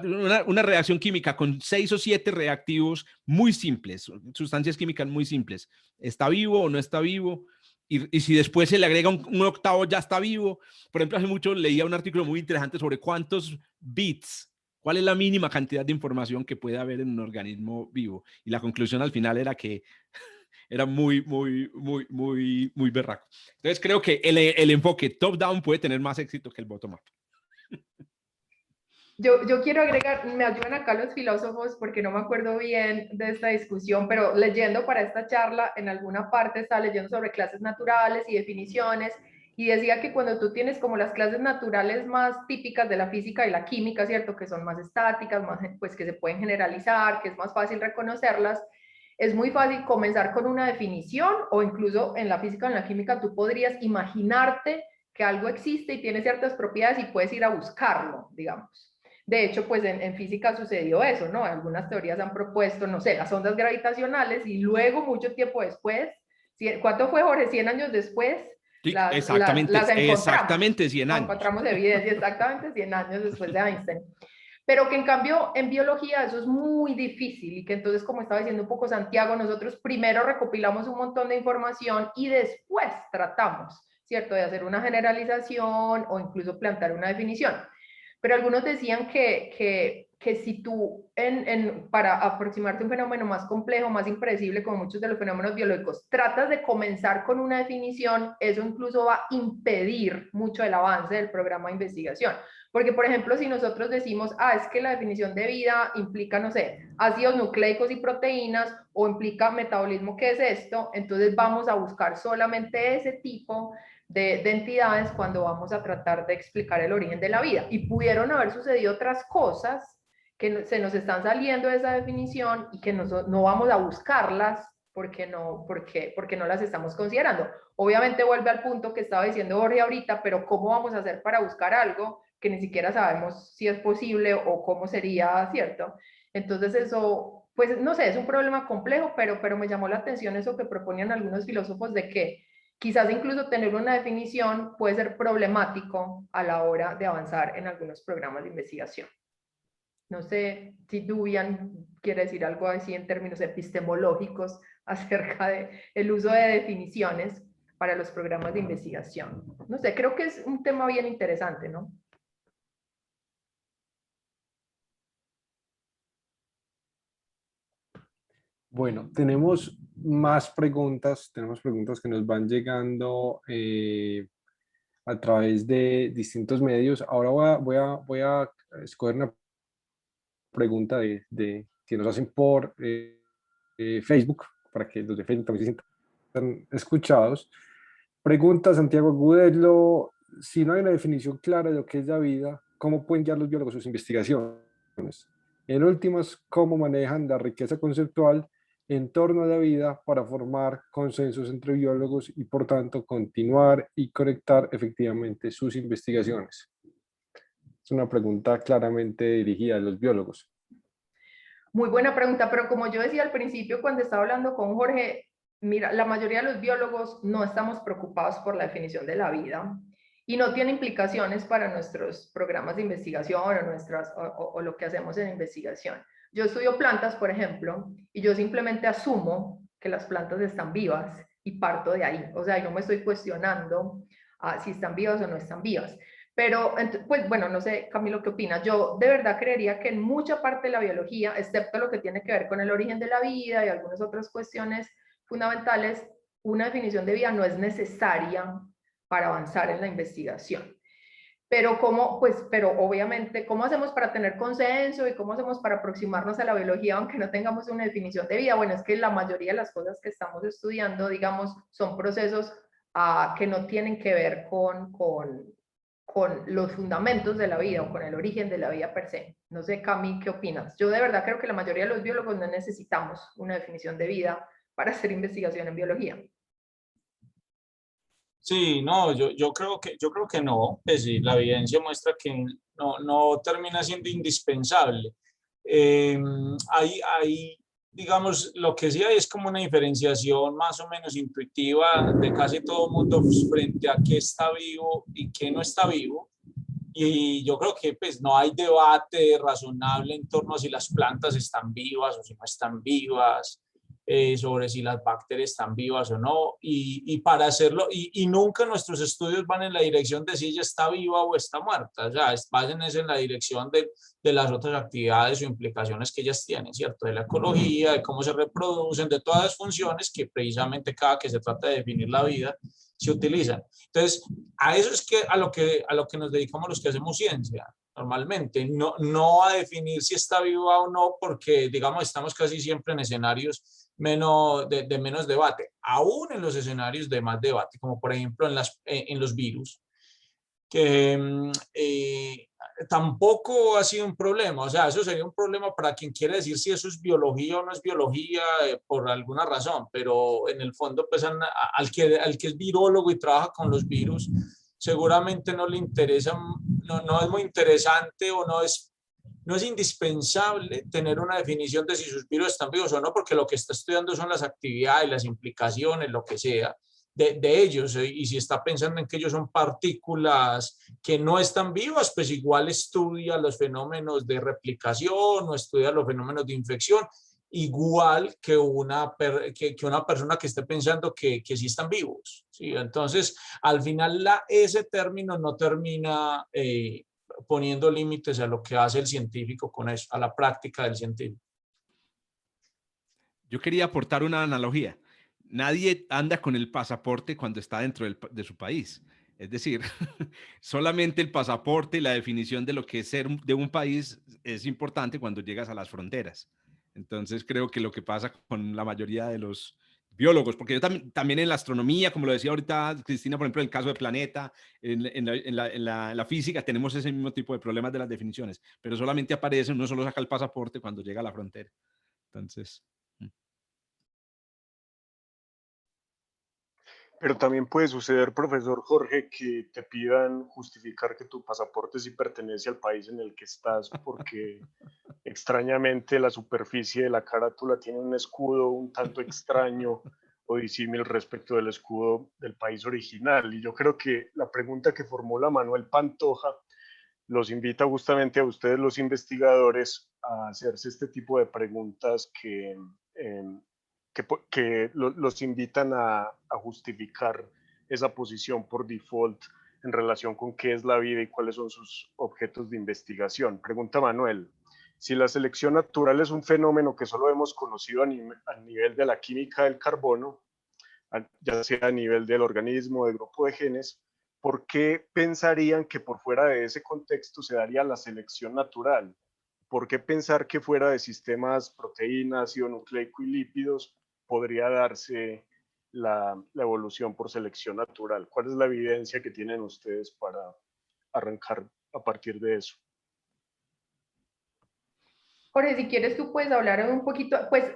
una reacción química con 6 o 7 reactivos muy simples, sustancias químicas muy simples. ¿Está vivo o no está vivo? Y si después se le agrega un octavo, ya está vivo. Por ejemplo, hace mucho leía un artículo muy interesante sobre cuántos bits, cuál es la mínima cantidad de información que puede haber en un organismo vivo. Y la conclusión al final era que era muy berraco. Entonces creo que el enfoque top-down puede tener más éxito que el bottom-up.
Yo quiero agregar, me ayudan acá los filósofos porque no me acuerdo bien de esta discusión, pero leyendo para esta charla, en alguna parte estaba leyendo sobre clases naturales y definiciones, y decía que cuando tú tienes como las clases naturales más típicas de la física y la química, ¿cierto? Que son más estáticas, más, pues que se pueden generalizar, que es más fácil reconocerlas, es muy fácil comenzar con una definición, o incluso en la física o en la química tú podrías imaginarte que algo existe y tiene ciertas propiedades y puedes ir a buscarlo, digamos. De hecho, pues en física sucedió eso, ¿no? Algunas teorías han propuesto, no sé, las ondas gravitacionales y luego, mucho tiempo después, ¿cuánto fue, Jorge? 100 años después,
Sí,
las encontramos.
exactamente 100
No,
años.
encontramos evidencia exactamente 100 años después de Einstein. Pero que en cambio en biología eso es muy difícil y que entonces, como estaba diciendo un poco Santiago, nosotros primero recopilamos un montón de información y después tratamos, ¿cierto?, de hacer una generalización o incluso plantear una definición. Pero algunos decían que si tú, para aproximarte a un fenómeno más complejo, más impredecible, como muchos de los fenómenos biológicos, tratas de comenzar con una definición, eso incluso va a impedir mucho el avance del programa de investigación. Porque, por ejemplo, si nosotros decimos, es que la definición de vida implica, no sé, ácidos nucleicos y proteínas, o implica metabolismo, ¿qué es esto? Entonces vamos a buscar solamente ese tipo de entidades cuando vamos a tratar de explicar el origen de la vida. Y pudieron haber sucedido otras cosas que se nos están saliendo de esa definición y que no vamos a buscarlas porque no las estamos considerando. Obviamente vuelve al punto que estaba diciendo Jorge ahorita, pero ¿cómo vamos a hacer para buscar algo que ni siquiera sabemos si es posible o cómo sería, ¿cierto? Entonces eso, pues no sé, es un problema complejo, pero me llamó la atención eso que proponían algunos filósofos de que quizás incluso tener una definición puede ser problemático a la hora de avanzar en algunos programas de investigación. No sé si Dubian quiere decir algo así en términos epistemológicos acerca del uso de definiciones para los programas de investigación. No sé, creo que es un tema bien interesante, ¿no?
Bueno, tenemos más preguntas, que nos van llegando a través de distintos medios. Ahora voy a escoger una pregunta que nos hacen por Facebook, para que los de Facebook también se sientan escuchados. Pregunta Santiago Agudelo: si no hay una definición clara de lo que es la vida, ¿cómo pueden guiar los biólogos sus investigaciones? En últimas, ¿cómo manejan la riqueza conceptual en torno a la vida para formar consensos entre biólogos y, por tanto, continuar y conectar efectivamente sus investigaciones? Es una pregunta claramente dirigida a los biólogos.
Muy buena pregunta, pero como yo decía al principio cuando estaba hablando con Jorge, mira, la mayoría de los biólogos no estamos preocupados por la definición de la vida y no tiene implicaciones para nuestros programas de investigación o lo que hacemos en investigación. Yo estudio plantas, por ejemplo, y yo simplemente asumo que las plantas están vivas y parto de ahí. O sea, yo no me estoy cuestionando si están vivas o no están vivas. Pero, pues bueno, no sé, Camilo, ¿qué opinas? Yo de verdad creería que en mucha parte de la biología, excepto lo que tiene que ver con el origen de la vida y algunas otras cuestiones fundamentales, una definición de vida no es necesaria para avanzar en la investigación. Pero pero obviamente, ¿cómo hacemos para tener consenso y cómo hacemos para aproximarnos a la biología aunque no tengamos una definición de vida? Bueno, es que la mayoría de las cosas que estamos estudiando, digamos, son procesos que no tienen que ver con los fundamentos de la vida o con el origen de la vida per se. No sé, Cami, ¿qué opinas? Yo de verdad creo que la mayoría de los biólogos no necesitamos una definición de vida para hacer investigación en biología.
Sí, no, yo creo que no, pues sí, la evidencia muestra que no termina siendo indispensable. Digamos, lo que sí hay es como una diferenciación más o menos intuitiva de casi todo el mundo frente a qué está vivo y qué no está vivo. Y yo creo que pues no hay debate razonable en torno a si las plantas están vivas o si no están vivas, sobre si las bacterias están vivas o no, y para hacerlo, y nunca nuestros estudios van en la dirección de si ella está viva o está muerta, o sea, van en la dirección de las otras actividades o implicaciones que ellas tienen, ¿cierto? De la ecología, de cómo se reproducen, de todas las funciones que precisamente cada que se trata de definir la vida se utilizan. Entonces, a eso es a lo que nos dedicamos los que hacemos ciencia. Normalmente, no a definir si está viva o no, porque, digamos, estamos casi siempre en escenarios de menos debate, aún en los escenarios de más debate, como por ejemplo en los virus, que tampoco ha sido un problema. O sea, eso sería un problema para quien quiere decir si eso es biología o no es biología, por alguna razón, pero en el fondo, pues al que es virólogo y trabaja con los virus, seguramente no le interesa, no es muy interesante o no es no es indispensable tener una definición de si sus virus están vivos o no, porque lo que está estudiando son las actividades, las implicaciones, lo que sea, de ellos. Y si está pensando en que ellos son partículas que no están vivas, pues igual estudia los fenómenos de replicación o estudia los fenómenos de infección, igual que una persona que esté pensando que sí están vivos, ¿sí? Entonces, al final, ese término no termina poniendo límites a lo que hace el científico con eso, a la práctica del científico.
Yo quería aportar una analogía. Nadie anda con el pasaporte cuando está dentro de su país. Es decir, solamente el pasaporte y la definición de lo que es ser de un país es importante cuando llegas a las fronteras. Entonces creo que lo que pasa con la mayoría de los biólogos, porque yo también en la astronomía, como lo decía ahorita Cristina, por ejemplo, en el caso del planeta, en la física tenemos ese mismo tipo de problemas de las definiciones, pero solamente aparece, uno solo saca el pasaporte cuando llega a la frontera. Entonces...
Pero también puede suceder, profesor Jorge, que te pidan justificar que tu pasaporte sí pertenece al país en el que estás, porque extrañamente la superficie de la carátula tiene un escudo un tanto extraño o disímil respecto del escudo del país original. Y yo creo que la pregunta que formula Manuel Pantoja los invita justamente a ustedes, los investigadores, a hacerse este tipo de preguntas que los invitan a justificar esa posición por default en relación con qué es la vida y cuáles son sus objetos de investigación. Pregunta Manuel, si la selección natural es un fenómeno que solo hemos conocido a nivel de la química del carbono, ya sea a nivel del organismo o del grupo de genes, ¿por qué pensarían que por fuera de ese contexto se daría la selección natural? ¿Por qué pensar que fuera de sistemas proteína, ácido nucleico y lípidos podría darse la evolución por selección natural? ¿Cuál es la evidencia que tienen ustedes para arrancar a partir de eso?
Jorge, si quieres tú puedes hablar un poquito, pues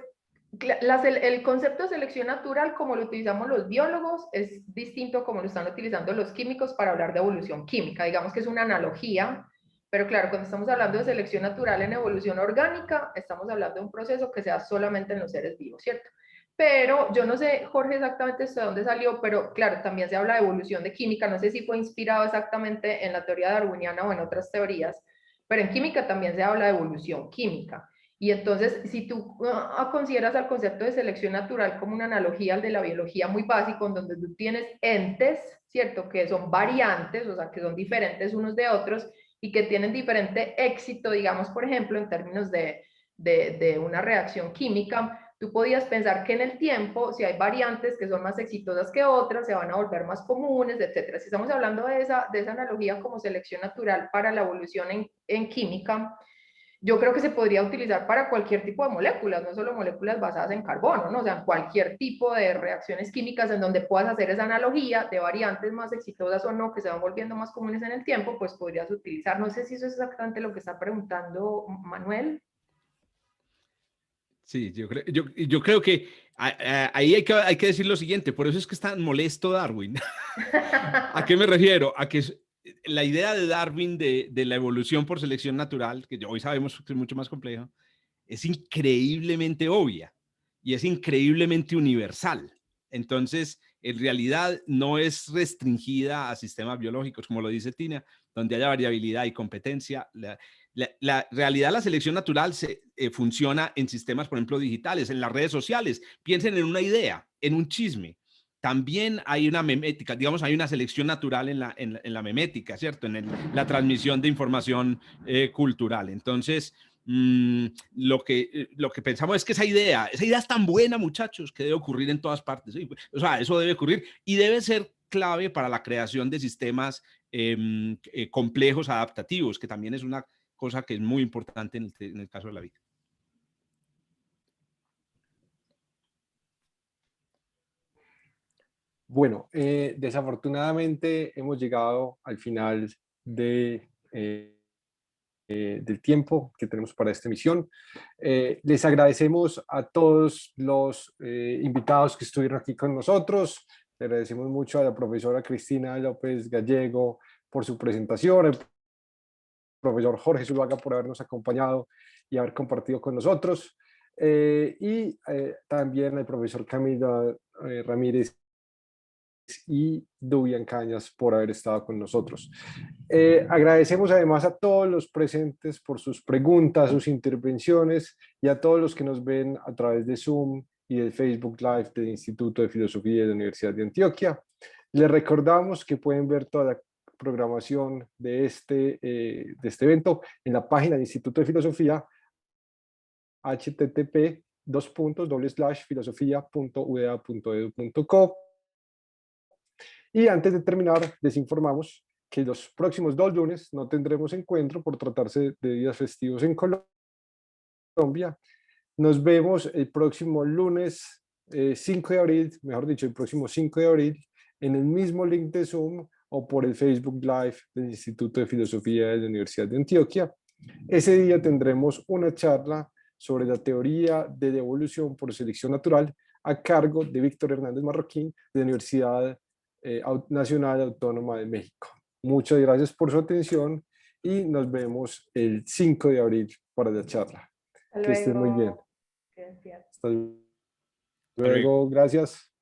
el concepto de selección natural como lo utilizamos los biólogos es distinto como lo están utilizando los químicos para hablar de evolución química. Digamos que es una analogía, pero claro, cuando estamos hablando de selección natural en evolución orgánica, estamos hablando de un proceso que se da solamente en los seres vivos, ¿cierto? Pero yo no sé, Jorge, exactamente de dónde salió, pero claro, también se habla de evolución de química, no sé si fue inspirado exactamente en la teoría darwiniana o en otras teorías, pero en química también se habla de evolución química. Y entonces, si tú consideras al concepto de selección natural como una analogía al de la biología muy básico, en donde tú tienes entes, ¿cierto? Que son variantes, o sea, que son diferentes unos de otros y que tienen diferente éxito, digamos, por ejemplo, en términos de una reacción química, tú podías pensar que en el tiempo, si hay variantes que son más exitosas que otras, se van a volver más comunes, etcétera. Si estamos hablando de esa analogía como selección natural para la evolución en química, yo creo que se podría utilizar para cualquier tipo de moléculas, no solo moléculas basadas en carbono, ¿no? O sea, cualquier tipo de reacciones químicas en donde puedas hacer esa analogía de variantes más exitosas o no, que se van volviendo más comunes en el tiempo, pues podrías utilizar. No sé si eso es exactamente lo que está preguntando Manuel.
Sí, yo creo que ahí hay que decir lo siguiente, por eso es que es tan molesto Darwin. ¿A qué me refiero? A que la idea de Darwin de la evolución por selección natural, que hoy sabemos que es mucho más compleja, es increíblemente obvia y es increíblemente universal. Entonces, en realidad no es restringida a sistemas biológicos, como lo dice Tina, donde haya variabilidad y competencia. La realidad, la selección natural funciona en sistemas, por ejemplo, digitales, en las redes sociales. Piensen en una idea, en un chisme. También hay una memética, digamos, hay una selección natural en la memética, ¿cierto? En la transmisión de información cultural. Entonces, lo que pensamos es que esa idea es tan buena, muchachos, que debe ocurrir en todas partes. ¿Sí? O sea, eso debe ocurrir y debe ser clave para la creación de sistemas complejos, adaptativos, que también es una cosa que es muy importante en el caso de la vida.
Bueno, desafortunadamente hemos llegado al final del tiempo que tenemos para esta emisión. Les agradecemos a todos los invitados que estuvieron aquí con nosotros. Le agradecemos mucho a la profesora Cristina López Gallego por su presentación, profesor Jorge Zuluaga por habernos acompañado y haber compartido con nosotros. También al profesor Camilo Ramírez y Dubian Cañas por haber estado con nosotros. Agradecemos además a todos los presentes por sus preguntas, sus intervenciones y a todos los que nos ven a través de Zoom y del Facebook Live del Instituto de Filosofía de la Universidad de Antioquia. Les recordamos que pueden ver toda la programación de este evento en la página del Instituto de Filosofía, http://filosofia.uda.edu.co. Y antes de terminar, les informamos que los próximos 2 lunes no tendremos encuentro por tratarse de días festivos en Colombia. Nos vemos el próximo lunes 5 de abril, mejor dicho, el próximo 5 de abril, en el mismo link de Zoom o por el Facebook Live del Instituto de Filosofía de la Universidad de Antioquia. Ese día tendremos una charla sobre la teoría de la evolución por selección natural a cargo de Víctor Hernández Marroquín de la Universidad Nacional Autónoma de México. Muchas gracias por su atención y nos vemos el 5 de abril para la charla. Que estén muy bien.
Gracias.
Hasta luego, gracias.